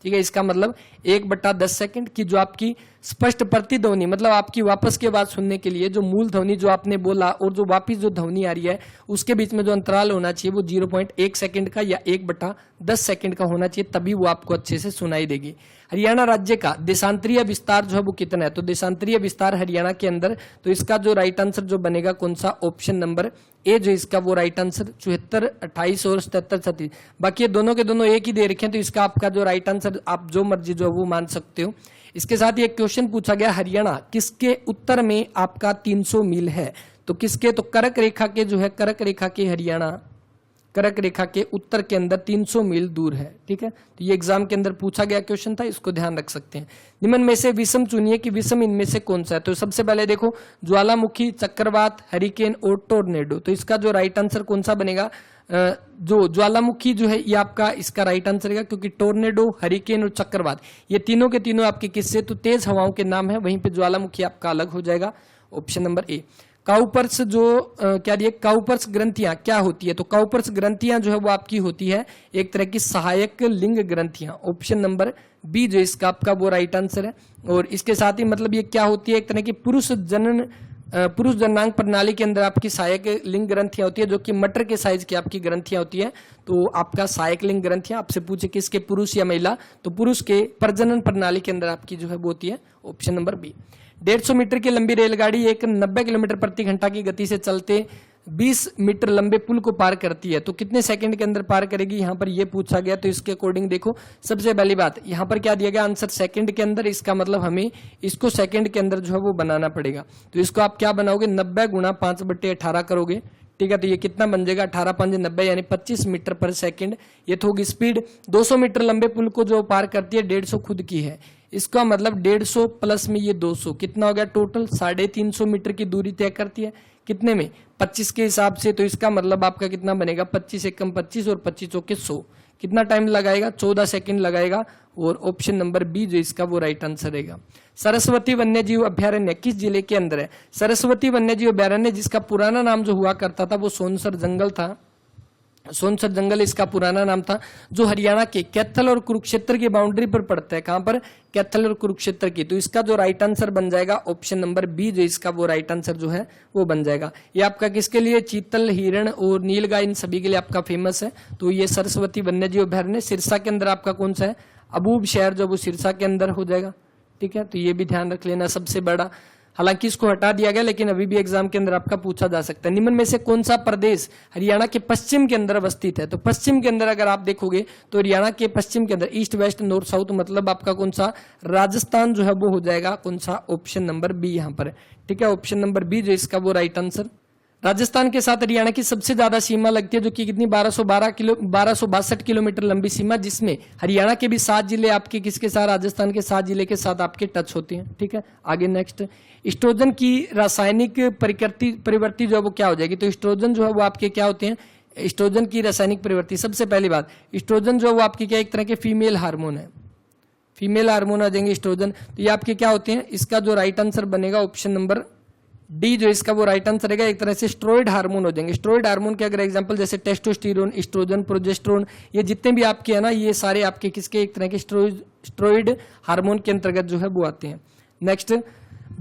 ठीक है। इसका मतलब 1/10 सेकंड की जो आपकी स्पष्ट प्रतिध्वनि, मतलब आपकी वापस की आवाज सुनने के लिए जो मूल ध्वनि जो आपने बोला और जो वापस जो ध्वनि आ रही है उसके बीच में जो अंतराल होना चाहिए वो 0.1 सेकंड का या 1/10 सेकंड का होना चाहिए, तभी वो आपको अच्छे से सुनाई देगी। हरियाणा राज्य का देशांतरीय विस्तार जो है वो कितना है, तो देशांतरीय विस्तार हरियाणा के अंदर, तो इसका जो राइट आंसर जो बनेगा कौन सा, ऑप्शन नंबर ए जो इसका वो राइट आंसर 74, 28 और 77, 37, बाकी ये दोनों के दोनों एक ही दे रखे हैं, तो इसका आपका जो राइट आंसर आप जो मर्जी जो है वो मान सकते हो। इसके साथ ये क्वेश्चन पूछा गया, हरियाणा किसके उत्तर में आपका 300 मील है, तो किसके, तो कर्क रेखा के जो है, कर्क रेखा के हरियाणा कर्क रेखा के उत्तर के अंदर 300 मील दूर है, ठीक है। तो ये एग्जाम के अंदर पूछा गया क्वेश्चन था, इसको ध्यान रख सकते हैं। निम्न में से विषम चुनिए कि विषम इनमें से कौन सा है, तो सबसे पहले देखो ज्वालामुखी, चक्रवात, हरिकेन और टोर्नेडो, तो इसका जो राइट आंसर कौन सा बनेगा, जो ज्वालामुखी जो है ये आपका इसका राइट आंसर है, क्योंकि टोर्नेडो, हरिकेन और चक्रवात ये तीनों के तीनों आपके किससे, तो तेज हवाओं के नाम है, वहीं पे ज्वालामुखी आपका अलग हो जाएगा, ऑप्शन नंबर ए। काउपर्स जो क्या दिए, काउपर्स ग्रंथियां क्या होती है, तो काउपर्स ग्रंथियां जो है वो आपकी होती है एक तरह की सहायक लिंग ग्रंथियां, ऑप्शन नंबर बी जो इसका आपका वो राइट आंसर है। और इसके साथ ही मतलब ये क्या होती है, एक तरह की पुरुष जननांग प्रणाली के अंदर आपकी सहायक लिंग ग्रंथियां होती है, जो कि मटर के साइज की आपकी ग्रंथियां होती है। तो आपका सहायक लिंग ग्रंथियां आपसे पूछे किसके, पुरुष या महिला, तो पुरुष के प्रजनन प्रणाली के अंदर आपकी जो है वो होती है, ऑप्शन नंबर बी। 150 मीटर की लंबी रेलगाड़ी एक 90 किलोमीटर प्रति घंटा की गति से चलते 20 मीटर लंबे पुल को पार करती है, तो कितने सेकंड के अंदर पार करेगी, यहाँ पर ये पूछा गया। तो इसके अकॉर्डिंग देखो, सबसे पहली बात यहाँ पर क्या दिया गया आंसर, सेकंड के अंदर, इसका मतलब हमें इसको सेकंड के अंदर जो है वो बनाना पड़ेगा। तो इसको आप क्या बनाओगे, 90 गुणा 5/18 करोगे, ठीक है। तो ये कितना बन जाएगा, 18 5 90 यानी 25 मीटर पर सेकंड, ये तो होगी स्पीड। 200 मीटर लंबे पुल को जो पार करती है 150 खुद की है, इसका मतलब 150 प्लस में ये 200 कितना हो गया, टोटल 350 मीटर की दूरी तय करती है, कितने में 25 के हिसाब से। तो इसका मतलब आपका कितना बनेगा, 25 एकम 25 और 25 चौके 100, कितना टाइम लगाएगा, 14 सेकंड लगाएगा। और ऑप्शन नंबर बी जो इसका वो राइट आंसर रहेगा। सरस्वती वन्यजीव अभ्यारण्य किस जिले के अंदर है, सरस्वती वन्यजीव अभ्यारण्य जिसका पुराना नाम जो हुआ करता था वो सोनसर जंगल था, सोनसर जंगल इसका पुराना नाम था, जो हरियाणा के कैथल और कुरुक्षेत्र की बाउंड्री पर पड़ता है, कहां पर, कैथल और कुरुक्षेत्र की। तो इसका जो राइट आंसर बन जाएगा ऑप्शन नंबर बी जो इसका वो राइट आंसर जो है वो बन जाएगा। ये आपका किसके लिए, चीतल, हिरण और नीलगाय, इन सभी के लिए आपका फेमस है। तो ये सरस्वती वन्यजीव अभ्यारण्य सिरसा के अंदर आपका कौन सा है, अबूब शहर जो वो सिरसा के अंदर हो जाएगा, ठीक है। तो ये भी ध्यान रख लेना, सबसे बड़ा, हालांकि इसको हटा दिया गया लेकिन अभी भी एग्जाम के अंदर आपका पूछा जा सकता है। निम्न में से कौन सा प्रदेश हरियाणा के पश्चिम के अंदर अवस्थित है, तो पश्चिम के अंदर अगर आप देखोगे तो हरियाणा के पश्चिम के अंदर ईस्ट वेस्ट नॉर्थ साउथ, मतलब आपका कौन सा, राजस्थान जो है वो हो जाएगा, कौन सा, ऑप्शन नंबर बी यहाँ पर, ठीक है। ऑप्शन नंबर बी जो इसका वो राइट आंसर। राजस्थान के साथ हरियाणा की सबसे ज्यादा सीमा लगती है, जो कि कितनी, 1262 किलोमीटर लंबी सीमा, जिसमें हरियाणा के भी 7 जिले आपके किसके साथ, राजस्थान के 7 जिले के साथ आपके टच होते हैं, ठीक है। आगे नेक्स्ट, एस्ट्रोजन की रासायनिक परिवर्ती जो है वो क्या हो जाएगी, तो एस्ट्रोजन जो है वो आपके क्या होते हैं, एस्ट्रोजन की रासायनिक परिवर्ती। सबसे पहली बात, एस्ट्रोजन जो है वो आपकी क्या, एक तरह के फीमेल हार्मोन है, फीमेल हार्मोन आ जाएंगे एस्ट्रोजन। तो ये आपके क्या होते हैं, इसका जो राइट आंसर बनेगा ऑप्शन नंबर डी जो इसका वो राइट आंसर रहेगा। एक तरह से स्टेरॉइड हार्मोन हो जाएंगे। स्टेरॉइड हार्मोन के अगर एग्जांपल जैसे टेस्टोस्टेरोन, एस्ट्रोजन, प्रोजेस्टेरोन, ये जितने भी आपके है ना, ये सारे आपके किसके एक तरह के स्टेरॉइड हार्मोन के अंतर्गत जो है वो आते हैं। Next,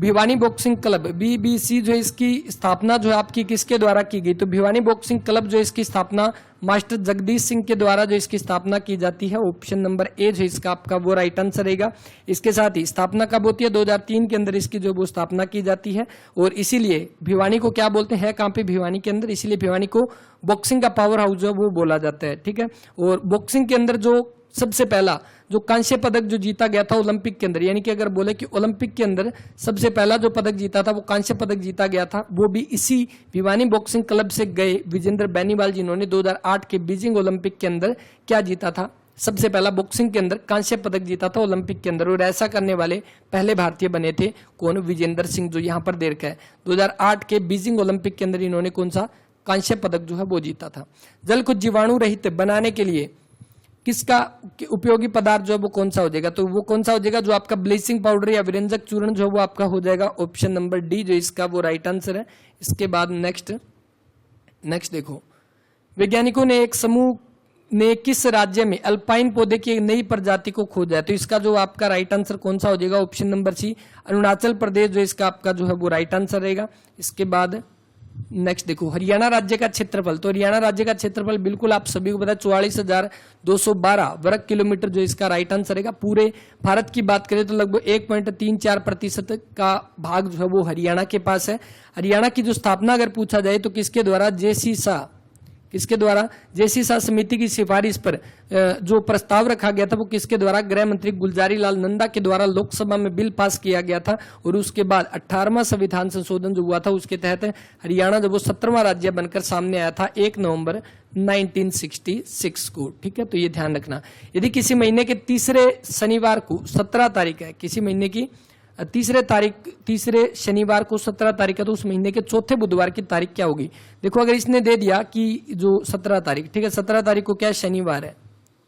Bhiwani boxing club BBC जो इसकी स्थापना जो है आपकी किसके द्वारा की गई? तो भिवानी बॉक्सिंग क्लब जो इसकी स्थापना मास्टर जगदीश सिंह के द्वारा जो इसकी स्थापना की जाती है, ऑप्शन नंबर ए जो इसका आपका वो राइट आंसर रहेगा। इसके साथ ही स्थापना कब होती है? 2003 के अंदर इसकी जो वो स्थापना की जाती है। और इसीलिए भिवानी को क्या बोलते हैं, कहाँ पे? भिवानी के अंदर। इसीलिए भिवानी को बॉक्सिंग का पावर हाउस जो वो बोला जाता है। ठीक है। और बॉक्सिंग के अंदर जो सबसे पहला जो कांस्य पदक जो जीता गया था ओलंपिक के अंदर, यानी कि अगर बोले कि ओलंपिक के अंदर सबसे पहला जो पदक जीता था वो कांस्य पदक जीता गया था, वो भी इसी भिवानी बॉक्सिंग क्लब से गए विजेंद्र बेनीवाल जिन्होंने 2008 के बीजिंग ओलंपिक के अंदर क्या जीता था? सबसे पहला बॉक्सिंग के अंदर कांस्य पदक जीता था ओलंपिक के अंदर। और ऐसा करने वाले पहले भारतीय बने थे कौन? विजेंद्र सिंह, जो यहाँ पर देर का है। 2008 के बीजिंग ओलंपिक के अंदर इन्होंने कौन सा कांस्य पदक जो है वो जीता था। जल को जीवाणु रहित बनाने के लिए किसका उपयोगी पदार्थ जो है वो कौन सा हो जाएगा? तो वो कौन सा हो जाएगा? जो आपका ब्लीचिंग पाउडर या विरंजक चूर्ण जो है वो आपका हो जाएगा ऑप्शन नंबर डी जो इसका वो राइट आंसर है। इसके बाद नेक्स्ट देखो, वैज्ञानिकों ने एक समूह ने किस राज्य में अल्पाइन पौधे की एक नई प्रजाति को खोजा है? तो इसका जो आपका राइट आंसर कौन सा हो जाएगा? ऑप्शन नंबर सी अरुणाचल प्रदेश जो इसका आपका जो है वो राइट आंसर रहेगा। इसके बाद नेक्स्ट देखो, हरियाणा राज्य का क्षेत्रफल। तो हरियाणा राज्य का क्षेत्रफल बिल्कुल आप सभी को पता है 44,212 वर्ग किलोमीटर जो इसका राइट आंसर रहेगा। पूरे भारत की बात करें तो लगभग 1.34% का भाग जो है वो हरियाणा के पास है। हरियाणा की जो स्थापना अगर पूछा जाए तो किसके द्वारा? जेसी शाह। किसके द्वारा? जेसी शाह समिति की सिफारिश पर जो प्रस्ताव रखा गया था वो किसके द्वारा? गृह मंत्री गुलजारी लाल नंदा के द्वारा लोकसभा में बिल पास किया गया था। और उसके बाद 18वां संविधान संशोधन जो हुआ था उसके तहत हरियाणा जब वो 17वां राज्य बनकर सामने आया था 1 नवंबर 1966 को। ठीक है, तो ये ध्यान रखना। यदि किसी महीने के तीसरे शनिवार को 17 तारीख है, किसी महीने की तीसरे शनिवार को 17 तारीख है, तो उस महीने के चौथे बुधवार की तारीख क्या होगी? देखो, अगर इसने दे दिया कि जो 17 तारीख, ठीक है, 17 तारीख को क्या शनिवार है,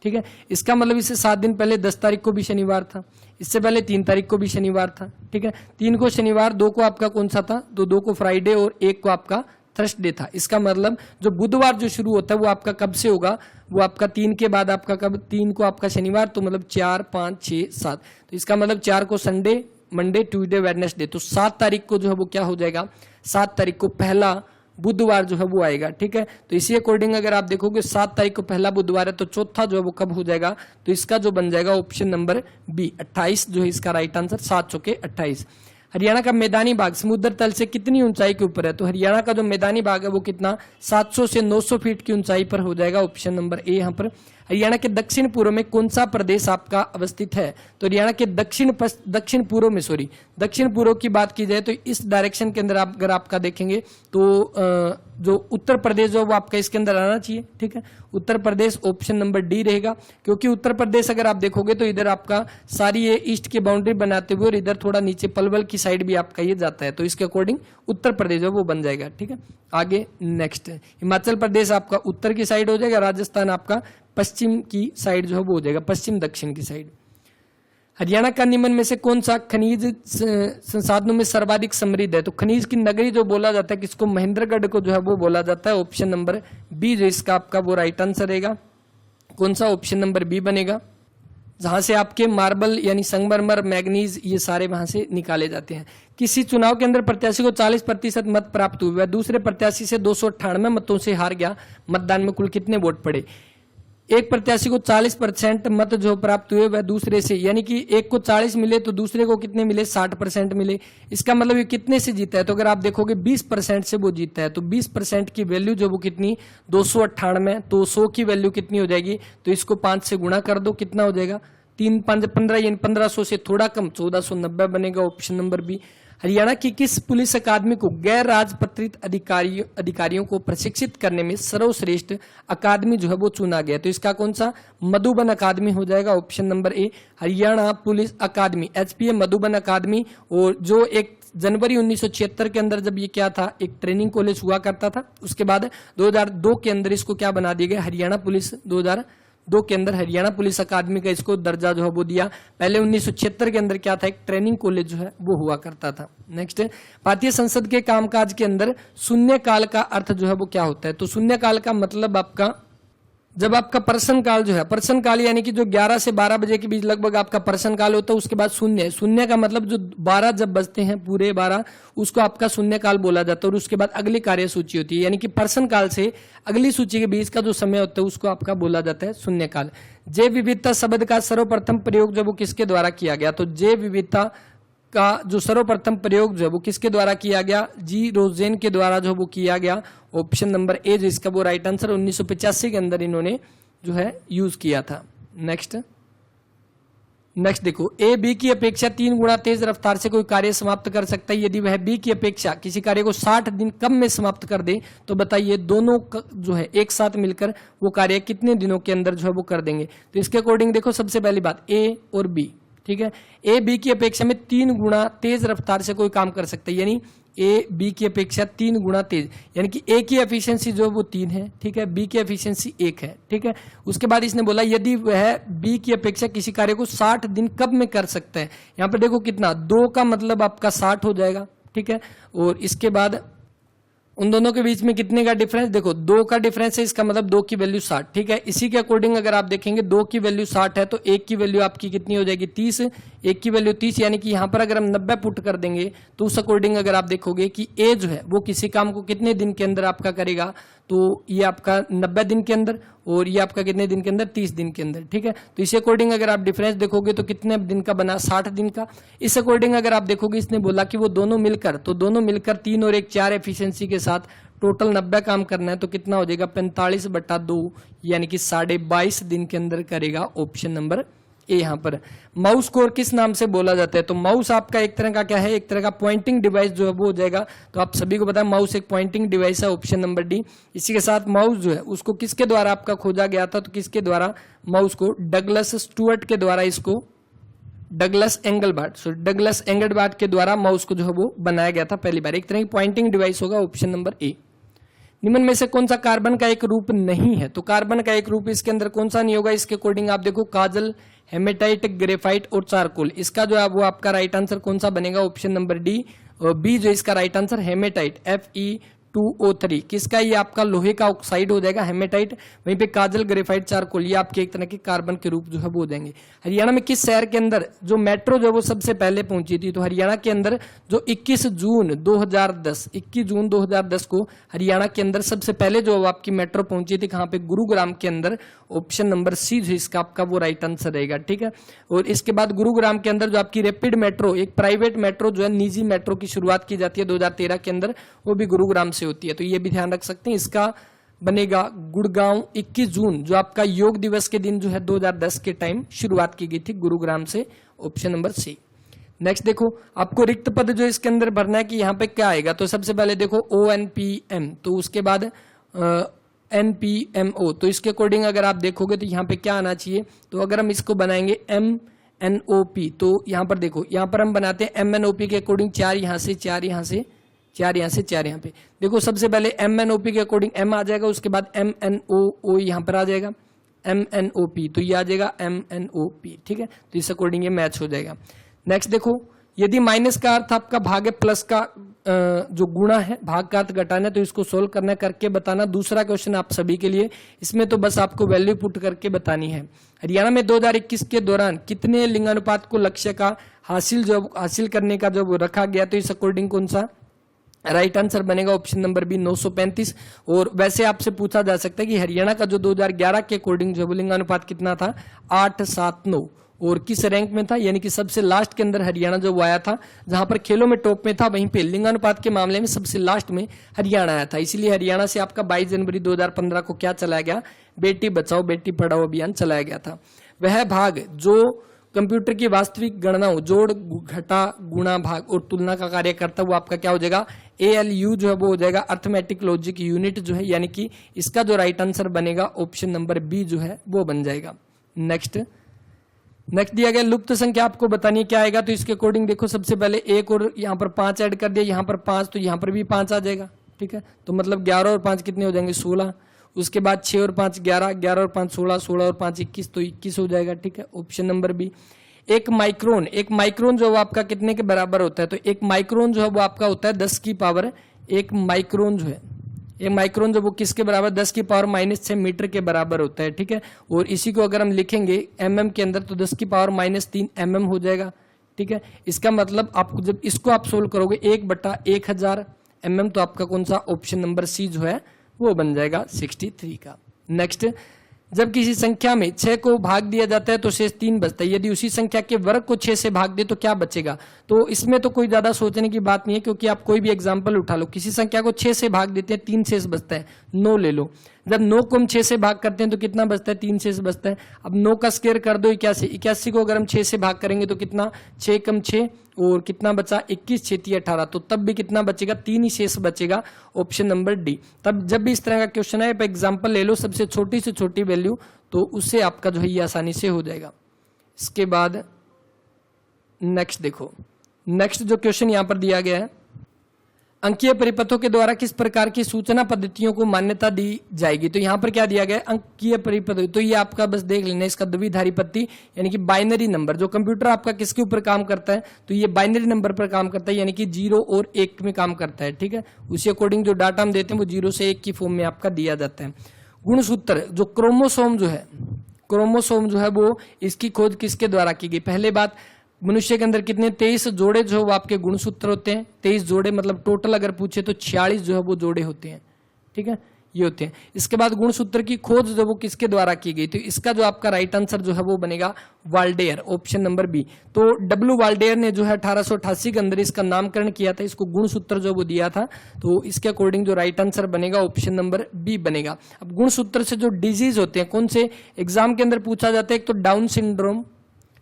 ठीक है, इसका मतलब इससे 7 दिन पहले 10 तारीख को भी शनिवार था, इससे पहले 3 तारीख को भी शनिवार था। ठीक है, 3 को शनिवार, 2 को आपका कौन सा था? तो 2 को फ्राइडे और 1 को आपका थर्सडे था। इसका मतलब जो बुधवार जो शुरू होता है वो आपका कब से होगा? वो आपका 3 के बाद आपका कब? 3 को आपका शनिवार, तो मतलब 4, 5, 6, 7। तो इसका मतलब 4 को संडे, मंडे, ट्यूसडे, वेडनेसडे, तो 7 तारीख को जो है वो क्या हो जाएगा? 7 तारीख को पहला बुधवार जो है वो आएगा। ठीक है, तो इसी अकॉर्डिंग अगर आप देखोगे 7 तारीख को पहला बुधवार है, तो चौथा जो है वो कब हो जाएगा? तो इसका जो बन जाएगा ऑप्शन नंबर बी 28 जो है इसका राइट आंसर। 7 चौके 28। हरियाणा का मैदानी भाग समुद्र तल से कितनी ऊंचाई के ऊपर है? तो हरियाणा का जो मैदानी भाग है वो कितना? 700 से 900 फीट की ऊंचाई पर हो जाएगा, ऑप्शन नंबर ए यहाँ पर। हरियाणा के दक्षिण पूर्व में कौन सा प्रदेश आपका अवस्थित है? तो हरियाणा के दक्षिण पूर्व की बात की जाए तो इस डायरेक्शन के अंदर अगर आपका देखेंगे तो जो उत्तर प्रदेश जो वो आपका इसके अंदर आना चाहिए। ठीक है, Uttar Pradesh option number D रहेगा, क्योंकि उत्तर प्रदेश अगर आप देखोगे तो इधर आपका सारी ये ईस्ट की बाउंड्री बनाते हुए और इधर थोड़ा नीचे पलवल की साइड भी आपका ये जाता है, तो इसके अकॉर्डिंग उत्तर प्रदेश जो वो बन जाएगा। ठीक है, आगे नेक्स्ट, हिमाचल प्रदेश आपका उत्तर की साइड हो जाएगा, राजस्थान आपका पश्चिम की साइड जो है वो हो जाएगा, पश्चिम दक्षिण की साइड। हरियाणा का निम्न में से कौन सा खनिज संसाधनों में सर्वाधिक समृद्ध है? तो खनिज की नगरी जो बोला जाता है किसको? महेंद्रगढ़ को जो है वो बोला जाता है, ऑप्शन नंबर बी जो इसका आपका वो राइट आंसर रहेगा। कौन सा? ऑप्शन नंबर बी बनेगा, जहां से आपके मार्बल यानी संगमरमर, मैग्नीज ये सारे वहां से निकाले जाते हैं। किसी चुनाव के अंदर प्रत्याशी को 40% मत प्राप्त हुए, वह दूसरे प्रत्याशी से 298 मतों से हार गया, मतदान में कुल कितने वोट पड़े? एक प्रत्याशी को 40% मत जो प्राप्त हुए वह दूसरे से, यानी कि एक को 40 मिले तो दूसरे को कितने मिले? 60% मिले। इसका मतलब ये कितने से जीता है? तो अगर आप देखोगे 20% से वो जीता है, तो 20% की वैल्यू जो वो कितनी? 298, तो 100 की वैल्यू कितनी हो जाएगी? तो इसको 5 से गुणा कर दो, कितना हो जाएगा? 3, 5, 15, यानी 1500 से थोड़ा कम 1490 बनेगा, ऑप्शन नंबर बी। हरियाणा की किस पुलिस अकादमी को गैर राजपत्रित अधिकारियों को प्रशिक्षित करने में सर्वश्रेष्ठ अकादमी जो है वो चुना गया? तो इसका कौन सा? मधुबन अकादमी हो जाएगा, option number A. Haryana police अकादमी HPA मधुबन अकादमी, और जो 1 जनवरी 1976 के अंदर जब ये क्या था, एक ट्रेनिंग कॉलेज हुआ करता था, उसके बाद 2002 के अंदर इसको क्या बना दिया गया? हरियाणा पुलिस 2 के अंदर हरियाणा पुलिस अकादमी का इसको दर्जा जो है वो दिया। पहले 1976 के अंदर क्या था, एक ट्रेनिंग कॉलेज जो है वो हुआ करता था। नेक्स्ट, भारतीय संसद के कामकाज के अंदर शून्यकाल का अर्थ जो है वो क्या होता है? तो शून्यकाल का मतलब आपका, जब आपका प्रश्नकाल जो है, प्रश्नकाल यानी कि जो 11 से 12 बजे के बीच लगभग आपका प्रश्नकाल होता है, उसके बाद शून्य। शून्य का मतलब जो 12 जब बजते हैं पूरे 12, उसको आपका शून्यकाल बोला जाता है। और उसके बाद अगली कार्य सूची होती है, यानी कि प्रश्नकाल से अगली सूची के बीच का जो समय होता है उसको आपका बोला जाता है शून्यकाल। जैव विविधता शब्द का सर्वप्रथम प्रयोग जो वो किसके द्वारा किया गया? तो जैव विविधता का जो सर्वप्रथम प्रयोग जो है वो किसके द्वारा किया गया? जी रोजेन के द्वारा जो वो किया गया। ऑप्शन नंबर ए जो इसका वो राइट आंसर 1985 के अंदर इन्होंने जो है यूज किया था। नेक्स्ट देखो, ए बी की अपेक्षा 3 गुना तेज रफ्तार से कोई कार्य समाप्त कर सकता है यदि वह बी की अपेक्षा किसी कार्य को 60 दिन कम में समाप्त कर दे, तो बताइए दोनों जो है एक साथ मिलकर वो कार्य कितने दिनों के अंदर जो है वो कर देंगे? तो इसके अकॉर्डिंग देखो, सबसे पहली बात ए और बी, ठीक है, ए बी की अपेक्षा में 3 गुना तेज रफ्तार से कोई काम कर सकता है, यानी ए बी की अपेक्षा 3 गुना तेज, यानी कि ए की एफिशिएंसी जो वो 3 है, ठीक है, बी की एफिशिएंसी 1 है, ठीक है। उसके बाद इसने बोला यदि वह बी की अपेक्षा किसी कार्य को 60 दिन कब में कर सकता है। यहाँ पर देखो कितना, 2 का मतलब आपका 60 हो जाएगा, ठीक है। और इसके बाद उन दोनों के बीच में कितने का डिफरेंस, देखो 2 का डिफरेंस है, इसका मतलब 2 की वैल्यू 60, ठीक है। इसी के अकॉर्डिंग अगर आप देखेंगे 2 की वैल्यू 60 है तो 1 की वैल्यू आपकी कितनी हो जाएगी? 30। 1 की वैल्यू 30, यानी कि यहाँ पर अगर हम 90 पुट कर देंगे तो उस अकॉर्डिंग अगर आप देखोगे कि ए जो है वो किसी काम को कितने दिन के अंदर आपका करेगा, तो ये आपका 90 दिन के अंदर, और ये आपका कितने दिन के अंदर? 30 दिन के अंदर, ठीक है। तो इस अकॉर्डिंग अगर आप डिफरेंस देखोगे तो कितने दिन का बना? 60 दिन का। इस अकॉर्डिंग अगर आप देखोगे इसने बोला कि वो दोनों मिलकर, तो दोनों मिलकर 3 और 1 4 एफिशिएंसी के साथ टोटल 90 काम करना है, तो कितना हो जाएगा? 45/2, यानी कि 22.5 दिन के अंदर करेगा। ऑप्शन नंबर ए यहाँ पर। माउस को किस नाम से बोला जाता है? तो माउस आपका एक तरह का क्या है? एक तरह का पॉइंटिंग डिवाइस जो है वो हो जाएगा। तो आप सभी को पता है माउस एक पॉइंटिंग डिवाइस है, ऑप्शन नंबर डी। इसी के साथ माउस जो है उसको किसके द्वारा आपका खोजा गया था? तो किसके द्वारा? माउस को डगलस स्टुअर्ट के द्वारा, इसको डगलस एंगलबार्ट के द्वारा माउस को जो है वो बनाया गया था पहली बार। एक तरह की पॉइंटिंग डिवाइस होगा, ऑप्शन नंबर ए। निम्न में से कौन सा कार्बन का एक रूप नहीं है? तो कार्बन का एक रूप इसके अंदर कौन सा नहीं होगा? इसके अकॉर्डिंग आप देखो, काजल, हेमेटाइट, ग्रेफाइट और चारकोल। इसका जो है वो आपका राइट आंसर कौन सा बनेगा? ऑप्शन नंबर डी, बी जो इसका राइट आंसर हेमेटाइट, Fe2O3। किसका? ये आपका लोहे का ऑक्साइड हो जाएगा हेमेटाइट। वहीं पे काजल, ग्रेफाइट, चारकोल ये आपके एक तरह के कार्बन के रूप जो है वो हो जाएंगे। हरियाणा में किस शहर के अंदर जो मेट्रो जो है वो सबसे पहले पहुंची थी? तो हरियाणा के अंदर जो 21 जून 2010 को हरियाणा के अंदर सबसे पहले जो आपकी मेट्रो पहुंची थी, कहाँ पे? गुरुग्राम के अंदर। ऑप्शन नंबर सी जो इसका आपका वो राइट आंसर रहेगा, ठीक है। और इसके बाद गुरुग्राम के अंदर जो आपकी रैपिड मेट्रो, एक प्राइवेट मेट्रो जो है, निजी मेट्रो की शुरुआत की जाती है 2013 के अंदर, वो भी गुरुग्राम से होती है। तो ये भी ध्यान रख सकते हैं। इसका बनेगा गुड़गांव। 21 जून जो आपका योग दिवस के दिन जो है 2010 के टाइम शुरुआत की गई थी गुरुग्राम से, ऑप्शन नंबर सी। नेक्स्ट देखो, आपको रिक्त पद जो इसके अंदर भरना है कि यहाँ पे क्या आएगा। तो सबसे पहले देखो ONPM, तो उसके बाद NPMO। तो इसके अकॉर्डिंग अगर आप देखोगे तो यहाँ पे क्या आना चाहिए? तो अगर हम इसको बनाएंगे MNOP, तो यहाँ पर देखो, यहाँ पर हम बनाते हैं MNOP के अकॉर्डिंग 4 यहाँ से, 4 यहाँ से, 4 यहाँ से, 4 यहाँ पे। देखो सबसे पहले MNOP के अकॉर्डिंग M आ जाएगा, उसके बाद MNO यहाँ पर आ जाएगा MNOP, तो ये आ जाएगा MNOP, ठीक है। तो इस अकॉर्डिंग ये मैच हो जाएगा। नेक्स्ट देखो, यदि माइनस का अर्थ आपका भाग है, प्लस का जो गुणा है, भाग का अर्थ घटाना, तो इसको सोल्व करना, करके बताना। दूसरा क्वेश्चन आप सभी के लिए, इसमें तो बस आपको वैल्यू पुट करके बतानी है। हरियाणा में 2021 के दौरान कितने लिंगानुपात को लक्ष्य का हासिल करने का जब रखा गया, तो इस अकॉर्डिंग कौन सा राइट आंसर बनेगा? Option number B 935। और वैसे आपसे पूछा जा सकता है कि हरियाणा का जो 2011 के अकॉर्डिंग जो लिंगानुपात कितना था? 8:7:9। और किस रैंक में था? यानी कि सबसे लास्ट के अंदर हरियाणा जो आया था, जहां पर खेलों में टॉप में था, वहीं पे लिंगानुपात के मामले में सबसे लास्ट में हरियाणा आया था। इसीलिए हरियाणा से आपका 22 जनवरी 2015 को क्या चलाया गया? बेटी बचाओ बेटी पढ़ाओ अभियान चलाया गया था। वह भाग जो कंप्यूटर की वास्तविक गणनाओं, जोड़, घटा, गुणा, भाग और तुलना का कार्य करता है, वो आपका क्या हो जाएगा? ALU जो है वो हो जाएगा अर्थमेटिक लॉजिक यूनिट जो है, यानी कि इसका जो राइट आंसर बनेगा ऑप्शन नंबर बी जो है वो बन जाएगा। नेक्स्ट दिया गया लुप्त संख्या आपको बतानी है क्या आएगा। तो इसके अकॉर्डिंग देखो, सबसे पहले 1 और यहाँ पर 5 ऐड कर दिया, यहाँ पर 5, तो यहाँ पर भी 5 आ जाएगा, ठीक है। तो मतलब 11 और 5 कितने हो जाएंगे? 16। उसके बाद 6 और 5 11, 11 और 5 16, 16 और 5 21, तो 21 हो जाएगा। ठीक है, ऑप्शन नंबर बी। एक माइक्रोन जो आपका कितने के बराबर होता है, तो एक माइक्रोन जो है वो आपका होता है 10 की पावर, एक माइक्रोन जो है, एक माइक्रोन जो वो किसके बराबर, 10 की पावर -6 मीटर के बराबर होता है। ठीक है, और इसी को अगर हम लिखेंगे mm के अंदर तो 10 की पावर -3 mm हो जाएगा। ठीक है, इसका मतलब आपको जब इसको आप सोल्व करोगे 1/1000 mm, तो आपका कौन सा ऑप्शन नंबर सी जो है वो बन जाएगा 63 का। नेक्स्ट, जब किसी संख्या में 6 को भाग दिया जाता है तो शेष 3 बचता है, यदि उसी संख्या के वर्ग को 6 से भाग दे तो क्या बचेगा। तो इसमें तो कोई ज्यादा सोचने की बात नहीं है, क्योंकि आप कोई भी एग्जांपल उठा लो, किसी संख्या को 6 से भाग देते हैं 3 शेष बचता है, 9 ले लो। जब 9 को हम 6 से भाग करते हैं तो कितना बचता है, 3 शेष बचता है। अब 9 का स्क्वायर कर दो 81, 81 को अगर हम 6 से भाग करेंगे तो कितना, 6 कम 6 और कितना बचा, 21, 6 × 18, तो तब भी कितना बचेगा, 3 ही शेष बचेगा, ऑप्शन नंबर डी। तब जब भी इस तरह का क्वेश्चन आए, एग्जाम्पल ले लो सबसे छोटी से छोटी वैल्यू, तो उससे आपका जो है ये आसानी से हो जाएगा। इसके बाद नेक्स्ट देखो, नेक्स्ट जो क्वेश्चन यहां पर दिया गया है, अंकीय परिपथों के द्वारा किस प्रकार की सूचना पद्धतियों को मान्यता दी जाएगी। तो यहां पर क्या दिया गया है, अंकीय परिपथ, तो ये आपका बस देख लेना, इसका द्विधारी पत्ती यानी कि बाइनरी नंबर, जो कंप्यूटर आपका किसके ऊपर काम करता है, तो ये बाइनरी नंबर पर काम करता है, यानी कि 0 और 1 में काम करता है। ठीक है, उसी अकॉर्डिंग जो डाटा हम देते हैं वो 0 से 1 की फॉर्म में आपका दिया जाता है। गुणसूत्र, जो क्रोमोसोम जो है वो, इसकी खोज किसके द्वारा की गई। पहले बात, मनुष्य के अंदर कितने 23 जोड़े जो वो आपके गुणसूत्र होते हैं, 23 जोड़े, मतलब टोटल अगर पूछे तो 46 जो है वो जोड़े होते हैं। ठीक है, ये होते हैं। इसके बाद गुणसूत्र की खोज जो वो किसके द्वारा की गई, तो इसका जो आपका राइट आंसर जो है वो बनेगा वाल्डेयर, ऑप्शन नंबर बी। तो डब्ल्यू वाल्डेयर ने जो है 1888 के अंदर इसका नामकरण किया था, इसको गुणसूत्र जो वो दिया था, तो इसके अकॉर्डिंग जो राइट आंसर बनेगा ऑप्शन नंबर बी बनेगा। अब गुणसूत्र से जो डिजीज होते हैं, कौन से एग्जाम के अंदर पूछा जाता है, एक तो डाउन सिंड्रोम।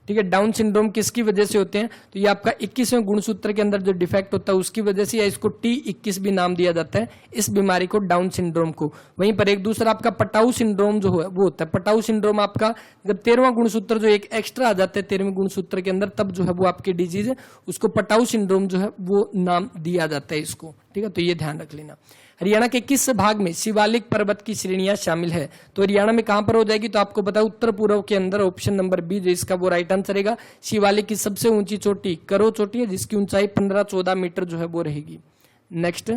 ठीक है, डाउन सिंड्रोम किसकी वजह से होते हैं, तो ये आपका 21वें गुणसूत्र के अंदर जो डिफेक्ट होता है उसकी वजह से, या इसको T21 भी नाम दिया जाता है इस बीमारी को, डाउन सिंड्रोम को। वहीं पर एक दूसरा आपका पटाऊ सिंड्रोम जो है वो होता है। पटाऊ सिंड्रोम आपका जब 13वां गुणसूत्र जो एक एक्स्ट्रा आ जाता है 13वें गुणसूत्र के अंदर, तब जो है वो आपकी डिजीज है, उसको पटाऊ सिंड्रोम जो है वो नाम दिया जाता है इसको। ठीक है, तो ये ध्यान रख लेना। हरियाणा के किस भाग में शिवालिक पर्वत की श्रेणियां शामिल है, तो हरियाणा में कहां पर हो जाएगी, तो आपको पता है उत्तर पूर्व के अंदर, ऑप्शन नंबर बी जो इसका वो राइट आंसर रहेगा। शिवालिक की सबसे ऊंची चोटी करो चोटी है, जिसकी ऊंचाई 15-14 मीटर जो है वो रहेगी। नेक्स्ट,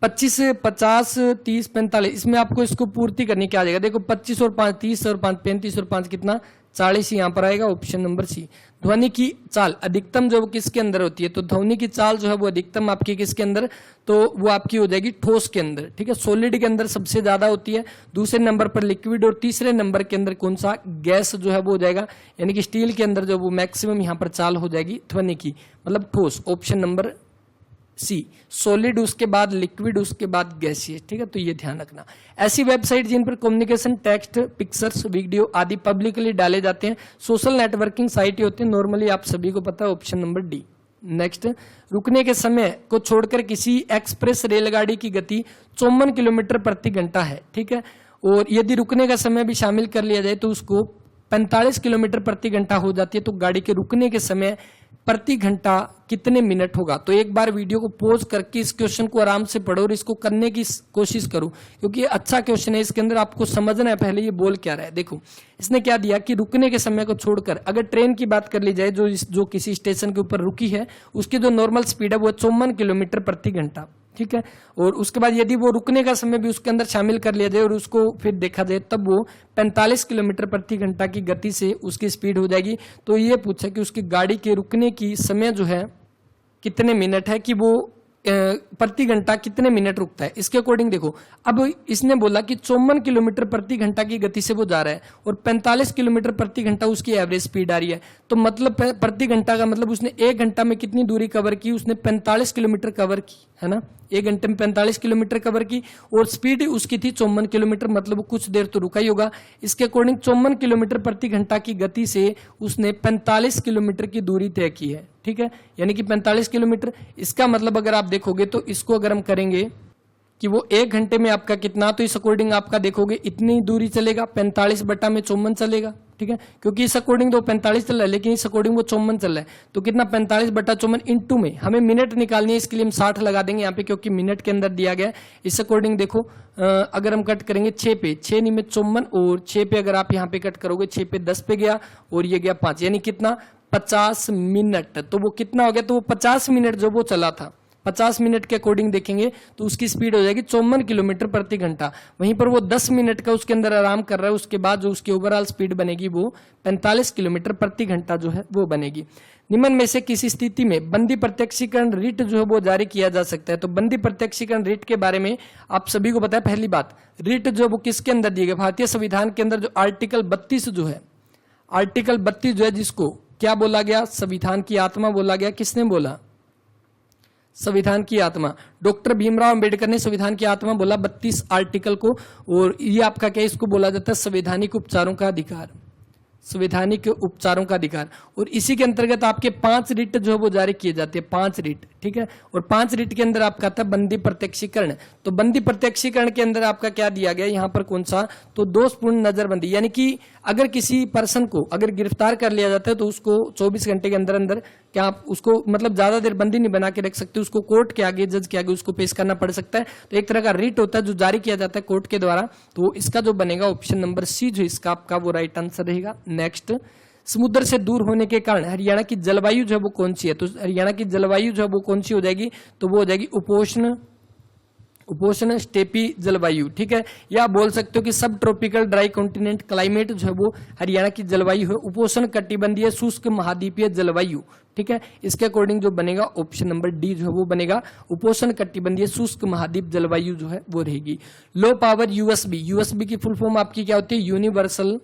25, 50, 30, 45, इसमें आपको इसको पूर्ति करनी क्या आ जाएगा, देखो 25 और 5 30 और 5 35 और 5 कितना 40 यहां पर आएगा, ऑप्शन नंबर सी। ध्वनि की चाल अधिकतम जो वो किसके अंदर होती है, तो ध्वनि की चाल जो है वो अधिकतम आपकी किसके अंदर, तो वो आपकी हो जाएगी ठोस के अंदर। ठीक है, सॉलिड के अंदर सबसे ज्यादा होती है, दूसरे नंबर पर लिक्विड, और तीसरे नंबर के अंदर कौन सा, गैस जो है वो हो जाएगा, यानी कि स्टील के अंदर जो वो मैक्सिमम यहाँ पर चाल हो जाएगी ध्वनि की, मतलब ठोस, ऑप्शन नंबर सी। सॉलिड उसके बाद लिक्विड उसके बाद गैसियस। ठीक है, तो ये ध्यान रखना। ऐसी वेबसाइट जिन पर कम्युनिकेशन, टेक्स्ट, पिक्चर्स, वीडियो आदि पब्लिकली डाले जाते हैं, सोशल नेटवर्किंग साइट होती है, नॉर्मली आप सभी को पता है, ऑप्शन नंबर डी। नेक्स्ट, रुकने के समय को छोड़कर किसी एक्सप्रेस रेलगाड़ी की गति 54 किलोमीटर प्रति घंटा है। ठीक है, और यदि रुकने का समय भी शामिल कर लिया जाए तो उसको 45 किलोमीटर प्रति घंटा हो जाती है। तो गाड़ी के रुकने के समय प्रति घंटा कितने मिनट होगा, तो एक बार वीडियो को पॉज करके इस क्वेश्चन को आराम से पढ़ो और इसको करने की कोशिश करो, क्योंकि ये अच्छा क्वेश्चन है, इसके अंदर आपको समझना है पहले ये बोल क्या रहा है। देखो इसने क्या दिया कि रुकने के समय को छोड़कर, अगर ट्रेन की बात कर ली जाए जो किसी स्टेशन के ऊपर रुकी है, उसकी जो नॉर्मल स्पीड है वो 54 किलोमीटर प्रति घंटा। ठीक है, और उसके बाद यदि वो रुकने का समय भी उसके अंदर शामिल कर लिया जाए और उसको फिर देखा जाए, तब वो 45 किलोमीटर प्रति घंटा की गति से उसकी स्पीड हो जाएगी। तो ये पूछा कि उसकी गाड़ी के रुकने की समय जो है कितने मिनट है, कि वो प्रति घंटा कितने मिनट रुकता है। इसके अकॉर्डिंग देखो, अब इसने बोला कि 54 किलोमीटर प्रति घंटा की गति से वो जा रहा है और 45 किलोमीटर प्रति घंटा उसकी एवरेज स्पीड आ रही है, तो मतलब प्रति घंटा का मतलब उसने 1 घंटा में कितनी दूरी कवर की, उसने 45 किलोमीटर कवर की, है ना, 1 घंटे में 45 किलोमीटर कवर की, और स्पीड उसकी थी 54 किलोमीटर, मतलब वो कुछ देर तो रुका ही होगा। इसके अकॉर्डिंग 54 किलोमीटर प्रति घंटा की गति से उसने 45 किलोमीटर की दूरी तय की है। ठीक है, यानी कि 45 किलोमीटर। इसका मतलब अगर आप देखोगे तो इसको अगर हम करेंगे कि वो 1 घंटे में आपका कितना, तो इस अकॉर्डिंग आपका देखोगे इतनी दूरी चलेगा, 45 बटा में 54 चलेगा। ठीक है, क्योंकि इस अकॉर्डिंग तो 45 चल रहा है, लेकिन इस अकॉर्डिंग वो 54 चल रहा है। तो कितना 45/54 इंटू में हमें मिनट निकालनी है, इसके लिए हम 60 लगा देंगे यहाँ पे, क्योंकि मिनट के अंदर दिया गया है। इस अकॉर्डिंग देखो अगर हम कट करेंगे 6 पे 6 नहीं में 54, और 6 पे अगर आप यहाँ पे कट करोगे 6 पे 10 पे गया और ये गया 5, यानी कितना 50 मिनट। तो वो कितना हो गया, तो वो 50 मिनट जो वो चला था, 50 मिनट के अकॉर्डिंग देखेंगे तो उसकी स्पीड हो जाएगी 54 किलोमीटर प्रति घंटा। वहीं पर वो 10 मिनट का उसके अंदर आराम कर रहा है, उसके बाद जो उसकी ओवरऑल स्पीड बनेगी वो 45 किलोमीटर प्रति घंटा जो है वो बनेगी। निम्न में से किसी स्थिति में बंदी प्रत्यक्षीकरण रिट जो है वो जारी किया जा सकता है। तो बंदी प्रत्यक्षीकरण रिट के बारे में आप सभी को पता है। पहली बात, रिट जो वो किसके अंदर दिए गए, भारतीय संविधान के अंदर जो आर्टिकल 32 जो है, आर्टिकल 32 जो है, जिसको क्या बोला गया, संविधान की आत्मा बोला गया। किसने बोला, संविधान की आत्मा, डॉक्टर भीमराव अंबेडकर ने संविधान की आत्मा बोला 32 आर्टिकल को। और ये आपका क्या, इसको बोला जाता है संवैधानिक उपचारों का अधिकार, संवैधानिक उपचारों का अधिकार। और इसी के अंतर्गत आपके 5 रिट जो है वो जारी किए जाते हैं, 5 रिट, ठीक है। और 5 रिट के अंदर आपका था बंदी प्रत्यक्षीकरण। तो बंदी प्रत्यक्षीकरण के अंदर आपका क्या दिया गया यहाँ पर, कौन सा, तो दोषपूर्ण नजरबंदी, यानी कि अगर किसी पर्सन को अगर गिरफ्तार कर लिया जाता है तो उसको 24 घंटे के अंदर अंदर क्या आप उसको मतलब ज्यादा देर बंदी नहीं बना के रख सकते, उसको कोर्ट के आगे, जज के आगे उसको पेश करना पड़ सकता है। तो एक तरह का रिट होता है जो जारी किया जाता है कोर्ट के द्वारा। तो इसका जो बनेगा ऑप्शन नंबर सी जो इसका आपका वो राइट आंसर रहेगा। नेक्स्ट, समुद्र से दूर होने के कारण हरियाणा की जलवायु जो है वो कौन सी है। तो हरियाणा की जलवायु जो है वो कौन सी हो जाएगी, तो वो हो जाएगी उपोष्ण स्टेपी जलवायु, ठीक है। या बोल सकते हो कि सब ट्रॉपिकल ड्राई कॉन्टिनेंट क्लाइमेट जो है वो हरियाणा की जलवायु है, उपोष्ण कटिबंधीय शुष्क महाद्वीपीय जलवायु, ठीक है। इसके अकॉर्डिंग जो बनेगा ऑप्शन नंबर डी जो है वो बनेगा, उपोष्ण कटिबंधीय शुष्क महाद्वीप जलवायु जो है वो रहेगी। लो पावर यूएसबी, यूएसबी की फुल फॉर्म आपकी क्या होती है, यूनिवर्सल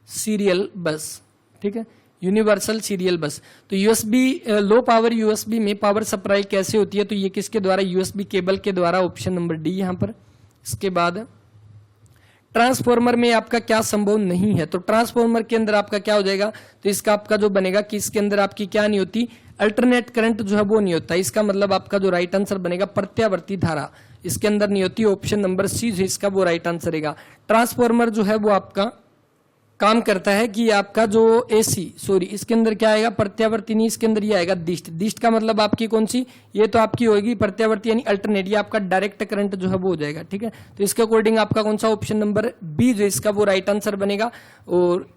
सीरियल बस, ठीक है, यूनिवर्सल सीरियल बस। तो यूएसबी, लो पावर यूएसबी में पावर सप्लाई कैसे होती है, तो ये किसके द्वारा, यूएसबी केबल के द्वारा, ऑप्शन नंबर डी यहां पर। इसके बाद ट्रांसफॉर्मर में आपका क्या संभव नहीं है, तो ट्रांसफॉर्मर के अंदर आपका क्या हो जाएगा, तो इसका आपका जो बनेगा कि इसके अंदर आपकी क्या नहीं होती, अल्टरनेट करंट जो है वो नहीं होता। इसका मतलब आपका जो राइट आंसर बनेगा प्रत्यावर्ती धारा इसके अंदर नहीं होती, ऑप्शन नंबर सी जो इसका वो राइट आंसर रहेगा। ट्रांसफॉर्मर जो है वो आपका काम करता है कि आपका जो एसी, सॉरी इसके अंदर क्या आएगा, प्रत्यावर्ती नहीं, इसके अंदर ये आएगा दिष्ट। दिष्ट का मतलब आपकी कौन सी, ये तो आपकी होगी प्रत्यावर्ती यानी अल्टरनेट, ये आपका डायरेक्ट करंट जो है वो हो जाएगा, ठीक है। तो इसके अकॉर्डिंग आपका कौन सा, ऑप्शन नंबर बी जो इसका वो राइट आंसर बनेगा, और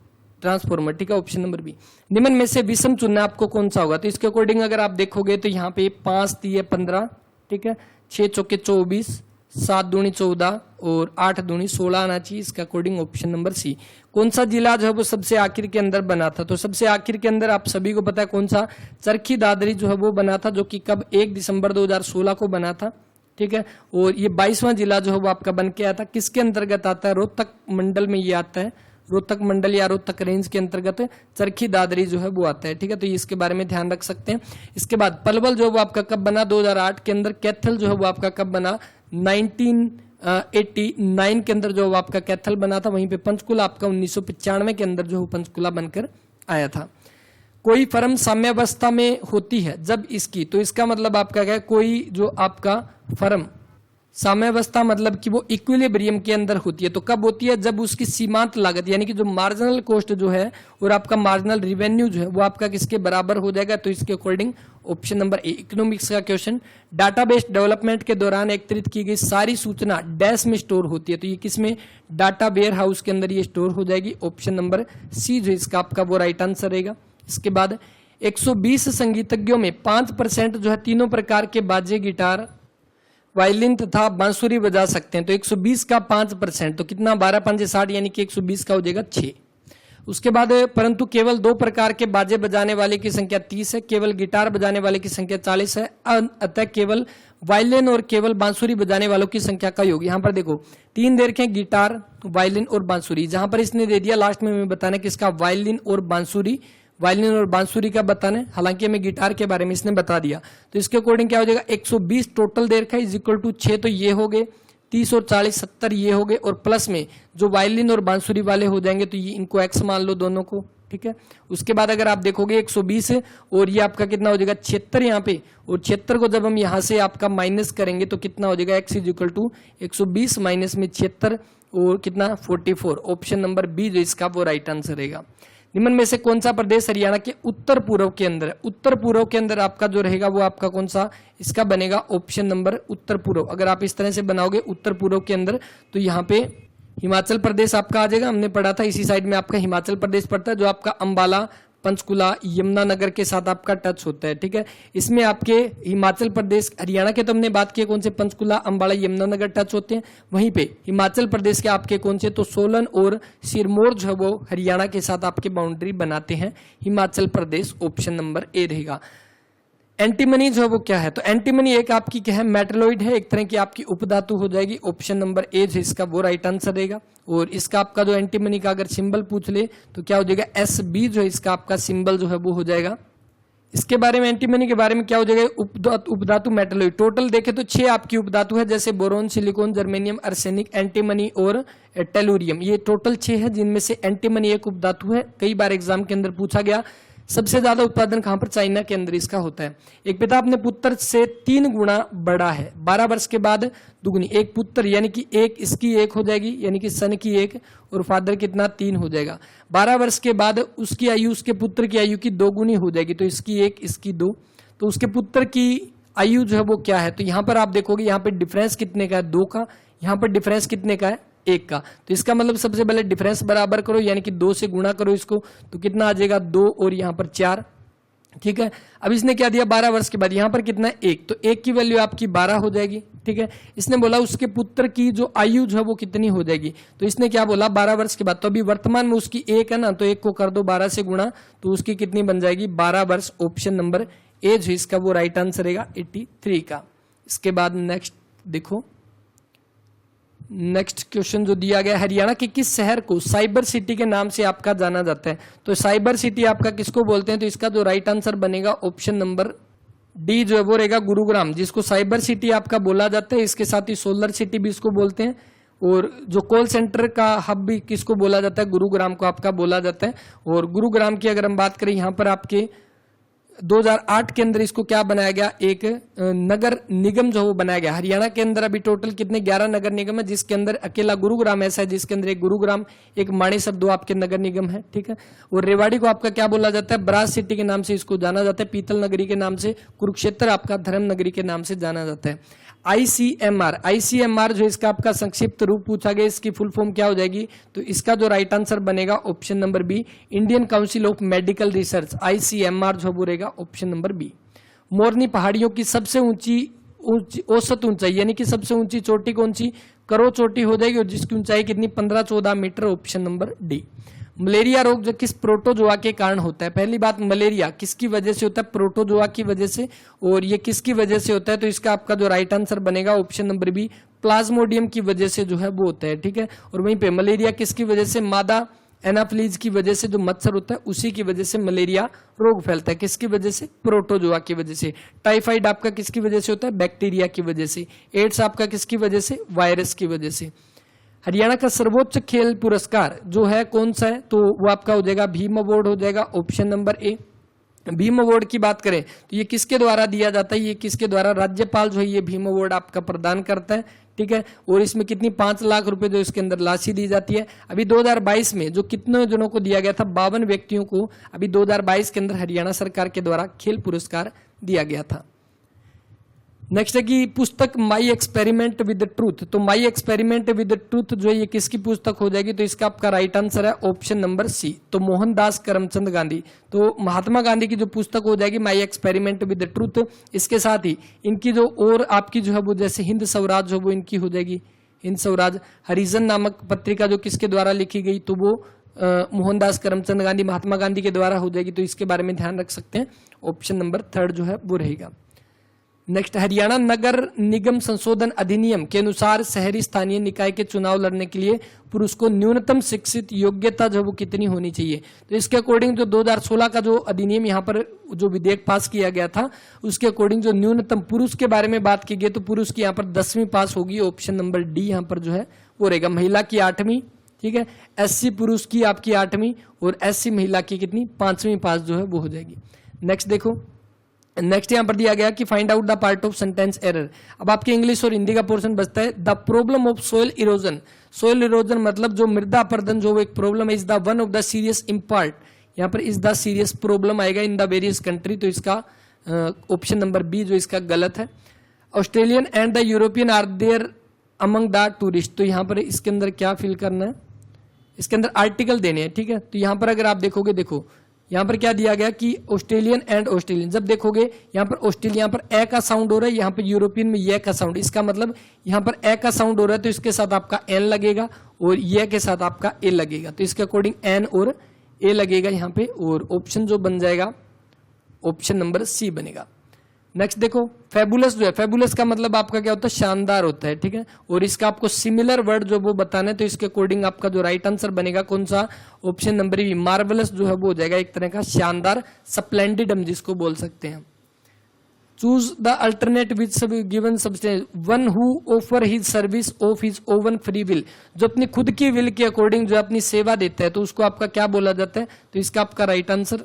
ट्रांसफॉर्मर, ठीक है, ऑप्शन नंबर बी। निम्न में से विषम चुनना आपको कौन सा होगा, तो इसके अकॉर्डिंग अगर आप देखोगे तो यहाँ पे 5 3 15, ठीक है, 6 चौके 24, 7 दूनी 14 और 8 दूनी 16 आना चाहिए। इसका अकॉर्डिंग ऑप्शन नंबर सी। कौन सा जिला जो है वो सबसे आखिर के अंदर बना था, तो सबसे आखिर के अंदर आप सभी को पता है कौन सा, चरखी दादरी जो है वो बना था, जो कि कब 1 दिसंबर 2016 को बना था, ठीक है। और ये 22वां जिला जो है वो आपका बन के आया था, किसके अंतर्गत आता है, रोहतक मंडल में ये आता है, रोहतक मंडल या रोहतक रेंज के अंतर्गत चरखी दादरी जो है वो आता है, ठीक है। तो ये इसके बारे में ध्यान रख सकते हैं। इसके बाद पलवल जो है वो आपका कब बना, 2008 के अंदर। कैथल जो है वो आपका कब बना, 1989 के अंदर जो आपका कैथल बना था। वहीं पे पंचकुला आपका 1995 के अंदर जो पंचकुला बनकर आया था। कोई फर्म साम्यावस्था में होती है जब इसकी, तो इसका मतलब आपका क्या है, कोई जो आपका फर्म साम्यावस्था मतलब कि वो इक्विलिब्रियम के अंदर होती है। तो कब होती है, जब उसकी सीमांत लागत यानी कि जो मार्जिनल कॉस्ट जो है और आपका मार्जिनल रिवेन्यू जो है वो आपका किसके बराबर हो जाएगा। तो इसके अकॉर्डिंग ऑप्शन नंबर ए, इकोनॉमिक्स का क्वेश्चन, डाटाबेस डेवलपमेंट के दौरान एकत्रित की गई सारी सूचना डैश में स्टोर होती है, तो ये किसमें, डाटा वेयर हाउस के अंदर ये स्टोर हो जाएगी। ऑप्शन नंबर सी जो इसका आपका वो राइट आंसर रहेगा। इसके बाद 120 संगीतज्ञों में 5% जो है तीनों प्रकार के बाजे, गिटार, वायलिन तथा बांसुरी बजा सकते हैं। तो 120 का 5% तो कितना, 12 5 60, यानी कि 120 का हो जाएगा 6। उसके बाद परंतु केवल 2 प्रकार के बाजे बजाने वाले की संख्या 30 है, केवल गिटार बजाने वाले की संख्या 40 है, अतः केवल वायलिन और केवल बांसुरी बजाने वालों की संख्या का योग। यहाँ पर देखो 3 दे रखे हैं, गिटार, वायलिन और बांसुरी। जहां पर इसने दे दिया लास्ट में हमें बताना किसका, वायलिन और बांसुरी, वायलिन और बांसुरी का बताना है, हालांकि हमें गिटार के बारे में इसने बता दिया। तो इसके अकॉर्डिंग क्या हो जाएगा, 120 टोटल दे रखा है, इज इक्वल टू 6, तो ये हो गए 30 और 40 70 ये हो गए, और प्लस में जो वायलिन और बांसुरी वाले हो जाएंगे तो ये इनको एक्स मान लो दोनों को, ठीक है। उसके बाद अगर आप देखोगे 120 और ये आपका कितना हो जाएगा 76 यहाँ पे, और 76 को जब हम यहाँ से आपका माइनस करेंगे तो कितना हो जाएगा, x is equal to 120 minus में 76, और कितना 44, ऑप्शन नंबर बी जो इसका वो राइट आंसर रहेगा। निम्न में से कौन सा प्रदेश हरियाणा के उत्तर पूर्व के अंदर है? उत्तर पूर्व के अंदर आपका जो रहेगा वो आपका कौन सा, इसका बनेगा ऑप्शन नंबर उत्तर पूर्व। अगर आप इस तरह से बनाओगे उत्तर पूर्व के अंदर तो यहाँ पे हिमाचल प्रदेश आपका आ जाएगा। हमने पढ़ा था इसी साइड में आपका हिमाचल प्रदेश पड़ता है, जो आपका अंबाला, पंचकुला, यमुनानगर के साथ आपका टच होता है, ठीक है। इसमें आपके हिमाचल प्रदेश, हरियाणा के तो हमने बात की कौन से, पंचकुला, अंबाला, यमुनानगर टच होते हैं। वहीं पे हिमाचल प्रदेश के आपके कौन से, तो सोलन और सिरमौर जो है वो हरियाणा के साथ आपके बाउंड्री बनाते हैं हिमाचल प्रदेश, ऑप्शन नंबर ए रहेगा। एंटीमनी जो है वो क्या है, तो एंटीमनी एक आपकी क्या है, मेटलोइड है, एक तरह की आपकी उपधातु हो जाएगी, ऑप्शन नंबर ए जो इसका वो राइट आंसर रहेगा। और इसका आपका जो एंटीमनी का अगर सिंबल पूछ ले तो क्या हो जाएगा, एस बी जो है इसका आपका सिंबल जो है वो हो जाएगा। इसके बारे में, एंटीमनी के बारे में क्या हो जाएगा, उपधातु मेटलोइड। टोटल देखे तो 6 आपकी उपधातु है, जैसे boron, silicon, germanium, arsenic, antimony और टेलुरियम, ये टोटल 6 है, जिनमें से एंटीमनी एक उपधातु है। कई बार एग्जाम के अंदर पूछा गया। सबसे ज्यादा उत्पादन कहां पर, चाइना के अंदर इसका होता है। एक पिता अपने पुत्र से 3 गुना बड़ा है, 12 वर्ष के बाद दुगुनी, एक पुत्र यानी कि एक इसकी 1 हो जाएगी, यानी कि सन की 1, और फादर कितना 3 हो जाएगा। 12 वर्ष के बाद उसकी आयु उसके पुत्र की आयु की 2 गुनी हो जाएगी, तो इसकी 1 इसकी 2, तो उसके पुत्र की आयु जो है वो क्या है, तो यहां पर आप देखोगे यहाँ पे डिफरेंस कितने का है, 2 का, यहाँ पर डिफरेंस कितने का है, 1 का। तो इसका मतलब सबसे पहले डिफरेंस बराबर करो, यानी कि 2 से गुणा करो इसको, तो कितना आ जाएगा 2 और यहाँ पर 4, ठीक है। अब इसने क्या दिया, 12 वर्ष के बाद, यहाँ पर कितना है 1, तो 1 की वैल्यू आपकी 12 हो जाएगी, ठीक है। इसने बोला उसके पुत्र की जो आयु जो है वो कितनी हो जाएगी, तो इसने क्या बोला 12 वर्ष के बाद, तो अभी वर्तमान में उसकी 1 है ना, तो 1 को कर दो 12 से गुणा, तो उसकी कितनी बन जाएगी 12 वर्ष, ऑप्शन नंबर ए जो इसका वो राइट आंसर रहेगा 83 का। इसके बाद नेक्स्ट देखो, नेक्स्ट क्वेश्चन जो दिया गया, हरियाणा के किस शहर को साइबर सिटी के नाम से आपका जाना जाता है, तो साइबर सिटी आपका किसको बोलते हैं, तो इसका जो राइट आंसर बनेगा ऑप्शन नंबर डी जो है वो रहेगा गुरुग्राम, जिसको साइबर सिटी आपका बोला जाता है। इसके साथ ही सोलर सिटी भी इसको बोलते हैं, और जो कॉल सेंटर का हब भी किसको बोला जाता है, गुरुग्राम को आपका बोला जाता है। और गुरुग्राम की अगर हम बात करें, यहाँ पर आपके 2008 के अंदर इसको क्या बनाया गया, एक नगर निगम जो वो बनाया गया। हरियाणा के अंदर अभी टोटल कितने 11 नगर निगम है, जिसके अंदर अकेला गुरुग्राम ऐसा है जिसके अंदर एक गुरुग्राम, एक माणेसर, 2 आपके नगर निगम है, ठीक है। और रेवाड़ी को आपका क्या बोला जाता है, ब्रास सिटी के नाम से इसको जाना जाता है, पीतल नगरी के नाम से, कुरुक्षेत्र आपका धर्म नगरी के नाम से जाना जाता है। आईसीएमआर जो इसका आपका संक्षिप्त रूप पूछा गया, इसकी फुल फॉर्म क्या हो जाएगी, तो इसका जो राइट आंसर बनेगा option number B, Indian Council of Medical Research, ICMR जो वो रहेगा ऑप्शन नंबर बी। मोरनी पहाड़ियों की सबसे ऊंची औसत ऊंचाई, यानी कि सबसे ऊंची चोटी कौन सी, करो चोटी हो जाएगी, और जिसकी ऊंचाई कितनी 15-14 metre, option number D. Malaria रोग जो किस प्रोटोजोआ के कारण होता है, पहली बात मलेरिया किसकी वजह से होता है, प्रोटोजोआ की वजह से, और ये किसकी वजह से होता है, तो इसका आपका जो राइट आंसर बनेगा ऑप्शन नंबर बी, प्लाज्मोडियम की वजह से जो है वो होता है, ठीक है। और वहीं पे मलेरिया किसकी वजह से, मादा एनाफ्लीज की वजह से, जो मच्छर होता है उसी की वजह से मलेरिया रोग फैलता है, किसकी वजह से, प्रोटोजोआ की वजह से। टाइफाइड आपका किसकी वजह से होता है, बैक्टीरिया की वजह से। एड्स आपका किसकी वजह से, वायरस की वजह से। हरियाणा का सर्वोच्च खेल पुरस्कार जो है कौन सा है, तो वो आपका हो जाएगा भीम अवार्ड हो जाएगा, ऑप्शन नंबर ए। भीम अवार्ड की बात करें तो ये किसके द्वारा दिया जाता है, ये किसके द्वारा, राज्यपाल जो है ये भीम अवार्ड आपका प्रदान करता है, ठीक है। और इसमें कितनी 5 लाख रुपए जो इसके अंदर राशि दी जाती है। अभी 2022 में जो कितने जनों को दिया गया था, 52 व्यक्तियों को अभी 2022 के अंदर हरियाणा सरकार के द्वारा खेल पुरस्कार दिया गया था। नेक्स्ट है कि पुस्तक माई एक्सपेरिमेंट विद ट्रूथ, तो माई एक्सपेरिमेंट विद ट्रूथ जो है ये किसकी पुस्तक हो जाएगी, तो इसका आपका राइट आंसर है ऑप्शन नंबर सी, तो मोहनदास करमचंद गांधी, तो महात्मा गांधी की जो पुस्तक हो जाएगी माई एक्सपेरिमेंट विद ट्रूथ। इसके साथ ही इनकी जो और आपकी जो है वो जैसे हिंद स्वराज जो वो इनकी हो जाएगी, हिंद स्वराज हरिजन नामक पत्रिका जो किसके द्वारा लिखी गई, तो वो मोहनदास करमचंद गांधी महात्मा गांधी के द्वारा हो जाएगी, तो इसके बारे में ध्यान रख सकते हैं, ऑप्शन नंबर 3 जो है वो रहेगा। नेक्स्ट, हरियाणा नगर निगम संशोधन अधिनियम के अनुसार शहरी स्थानीय निकाय के चुनाव लड़ने के लिए पुरुष को न्यूनतम शिक्षित योग्यता जो वो कितनी होनी चाहिए, तो इसके अकॉर्डिंग जो 2016 का जो अधिनियम यहाँ पर जो विधेयक पास किया गया था उसके अकॉर्डिंग जो न्यूनतम पुरुष के बारे में बात की गई, तो पुरुष की यहाँ पर 10वीं पास होगी, ऑप्शन नंबर डी यहाँ पर जो है वो रहेगा। महिला की 8वीं, ठीक है, एससी पुरुष की आपकी 8वीं और एससी महिला की कितनी 5वीं पास जो है वो हो जाएगी। नेक्स्ट देखो, नेक्स्ट यहाँ पर दिया गया कि find out the part of sentence error. अब आपके इंग्लिश और हिंदी का पोर्शन बचता है। The problem of soil erosion, soil erosion मतलब जो मृदा अपरदन जो एक प्रॉब्लम है, is the one of the serious impart, यहाँ पर इज द सीरियस प्रॉब्लम आएगा इन द वेरियस कंट्री, तो इसका ऑप्शन नंबर बी जो इसका गलत है। Australian and the European are there among the tourist, तो यहाँ पर इसके अंदर क्या फिल करना है, इसके अंदर आर्टिकल देने हैं, ठीक है। तो यहाँ पर अगर आप देखोगे, देखो यहाँ पर क्या दिया गया कि ऑस्ट्रेलियन एंड ऑस्ट्रेलियन, जब देखोगे यहाँ पर ऑस्ट्रेलिया, यहाँ पर ए का साउंड हो रहा है, यहाँ पर यूरोपियन में ये का साउंड, इसका मतलब यहाँ पर ए का साउंड हो रहा है तो इसके साथ आपका एन लगेगा और ये के साथ आपका ए लगेगा, तो इसके अकॉर्डिंग एन और ए लगेगा यहाँ पे, और ऑप्शन जो बन जाएगा ऑप्शन नंबर सी बनेगा। नेक्स्ट देखो फेबुलस जो है, फेबुलस का मतलब आपका क्या होता है, शानदार होता है, ठीक है। और इसका आपको सिमिलर वर्ड जो वो बताना है, तो इसके अकॉर्डिंग आपका जो राइट आंसर बनेगा कौन सा, ऑप्शन नंबर बी, मार्वलस जो है वो हो जाएगा एक तरह का शानदार, स्प्लेंडिड हम जिसको बोल सकते हैं। Choose the alternate which given substance, one who offer his service of his oven free will, जो अपनी खुद की विल के अकॉर्डिंग जो अपनी सेवा देता है, तो उसको आपका क्या बोला जाता है, तो इसका आपका right answer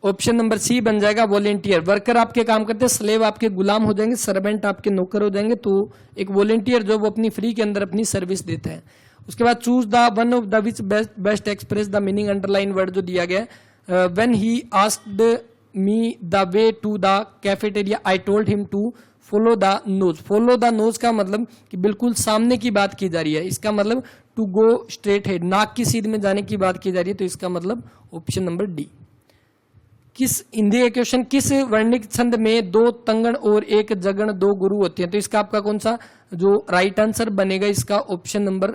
option number C बन जाएगा, वॉलेंटियर। वर्कर आपके काम करते हैं, स्लेव आपके गुलाम हो जाएंगे, सर्वेंट आपके नौकर हो जाएंगे, तो एक वॉलेंटियर जो वो अपनी फ्री के अंदर अपनी सर्विस देता है। उसके बाद choose the one of the which best express the meaning, underline word जो दिया गया, when he asked me the way to the cafeteria I told him to follow the nose. Follow the nose का मतलब कि बिल्कुल सामने की बात की जा रही है, इसका मतलब टू गो स्ट्रेट हेड, नाक की सीध में जाने की बात की जा रही है, तो इसका मतलब ऑप्शन नंबर डी। किस हिंदी का क्वेश्चन, किस वर्णिक छंद में दो तंगण और एक जगण दो गुरु होते हैं, तो इसका आपका कौन सा जो राइट आंसर बनेगा, इसका ऑप्शन नंबर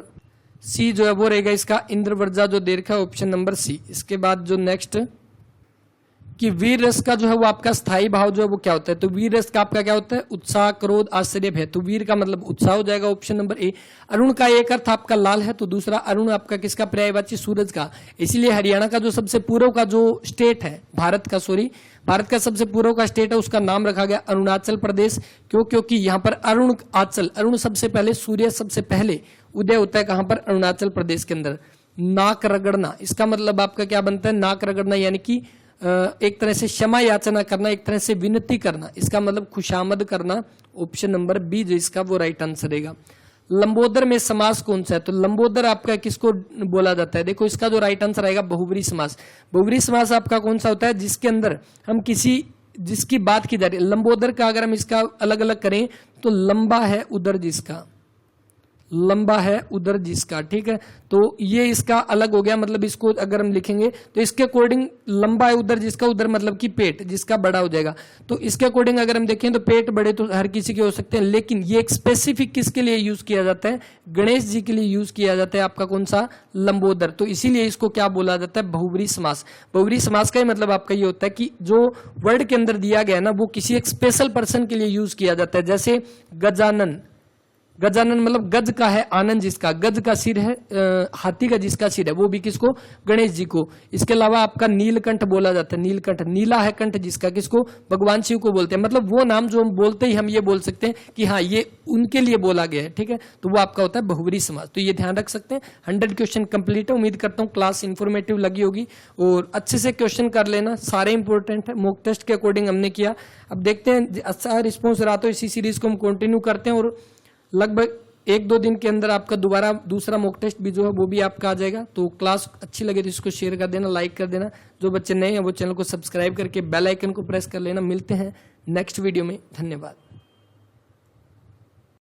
सी जो है वो रहेगा, इसका इंद्रवर्जा जो दे रखा है ऑप्शन नंबर सी। इसके बाद जो नेक्स्ट कि वीर रस का जो है वो आपका स्थायी भाव जो है वो क्या होता है, तो वीर रस का आपका क्या होता है, उत्साह, क्रोध, आश्चर्य, भय, तो वीर का मतलब उत्साह हो जाएगा ऑप्शन नंबर ए। अरुण का एक अर्थ आपका लाल है, तो दूसरा अरुण आपका किसका पर्यायवाची, सूरज का, इसीलिए हरियाणा का जो सबसे पूर्व का जो स्टेट है भारत का सबसे पूर्व का स्टेट है, उसका नाम रखा गया अरुणाचल प्रदेश। क्यों, क्योंकि यहाँ पर अरुण सबसे पहले, सूर्य सबसे पहले उदय होता है कहां पर, अरुणाचल प्रदेश के अंदर। नाक रगड़ना, इसका मतलब आपका क्या बनता है, नाक रगड़ना यानी कि एक तरह से क्षमा याचना करना, एक तरह से विनती करना, इसका मतलब खुशामद करना, ऑप्शन नंबर बी जो इसका वो राइट आंसर रहेगा। लंबोदर में समास कौन सा है, तो लंबोदर आपका किसको बोला जाता है, देखो इसका जो राइट आंसर आएगा बहुब्री समास। बहुब्री समास आपका कौन सा होता है, जिसके अंदर हम जिसकी बात की जा रही है। लंबोदर का अगर हम इसका अलग अलग करें तो लंबा है उधर जिसका, लंबा है उधर जिसका, ठीक है, तो ये इसका अलग हो गया, मतलब इसको अगर हम लिखेंगे तो इसके अकॉर्डिंग लंबा है उधर जिसका, उधर मतलब कि पेट जिसका बड़ा हो जाएगा, तो इसके अकॉर्डिंग अगर हम देखें तो पेट बड़े तो हर किसी के हो सकते हैं, लेकिन ये एक स्पेसिफिक किसके लिए यूज किया जाता है, गणेश जी के लिए यूज किया जाता है आपका कौन सा, लंबोदर, तो इसीलिए इसको क्या बोला जाता है, बहुब्री समास। बहुब्री समास का ही मतलब आपका ये होता है कि जो वर्ड के अंदर दिया गया ना वो किसी एक स्पेशल पर्सन के लिए यूज किया जाता है, जैसे गजानन, गजानन मतलब गज का है आनंद जिसका, गज का सिर है हाथी का जिसका सिर है, वो भी किसको, गणेश जी को। इसके अलावा आपका नीलकंठ बोला जाता है, नीलकंठ, नीला है कंठ जिसका, किसको, भगवान शिव को बोलते हैं, मतलब वो नाम जो हम बोलते ही हम ये बोल सकते हैं कि हाँ ये उनके लिए बोला गया है, ठीक है, तो वो आपका होता है बहुब्री समास। तो ये ध्यान रख सकते हैं। 100 क्वेश्चन कंप्लीट है, उम्मीद करता हूँ क्लास इन्फॉर्मेटिव लगी होगी और अच्छे से क्वेश्चन कर लेना, सारे इंपॉर्टेंट है, मॉक टेस्ट के अकॉर्डिंग हमने किया। अब देखते हैं अच्छा रिस्पॉन्स रहा तो इसी सीरीज को हम कंटिन्यू करते हैं और लगभग 1-2 दिन के अंदर आपका दोबारा दूसरा मॉक टेस्ट भी जो है वो भी आपका आ जाएगा। तो क्लास अच्छी लगे तो इसको शेयर कर देना, लाइक कर देना, जो बच्चे नए हैं वो चैनल को सब्सक्राइब करके बेल आइकन को प्रेस कर लेना। मिलते हैं नेक्स्ट वीडियो में, धन्यवाद।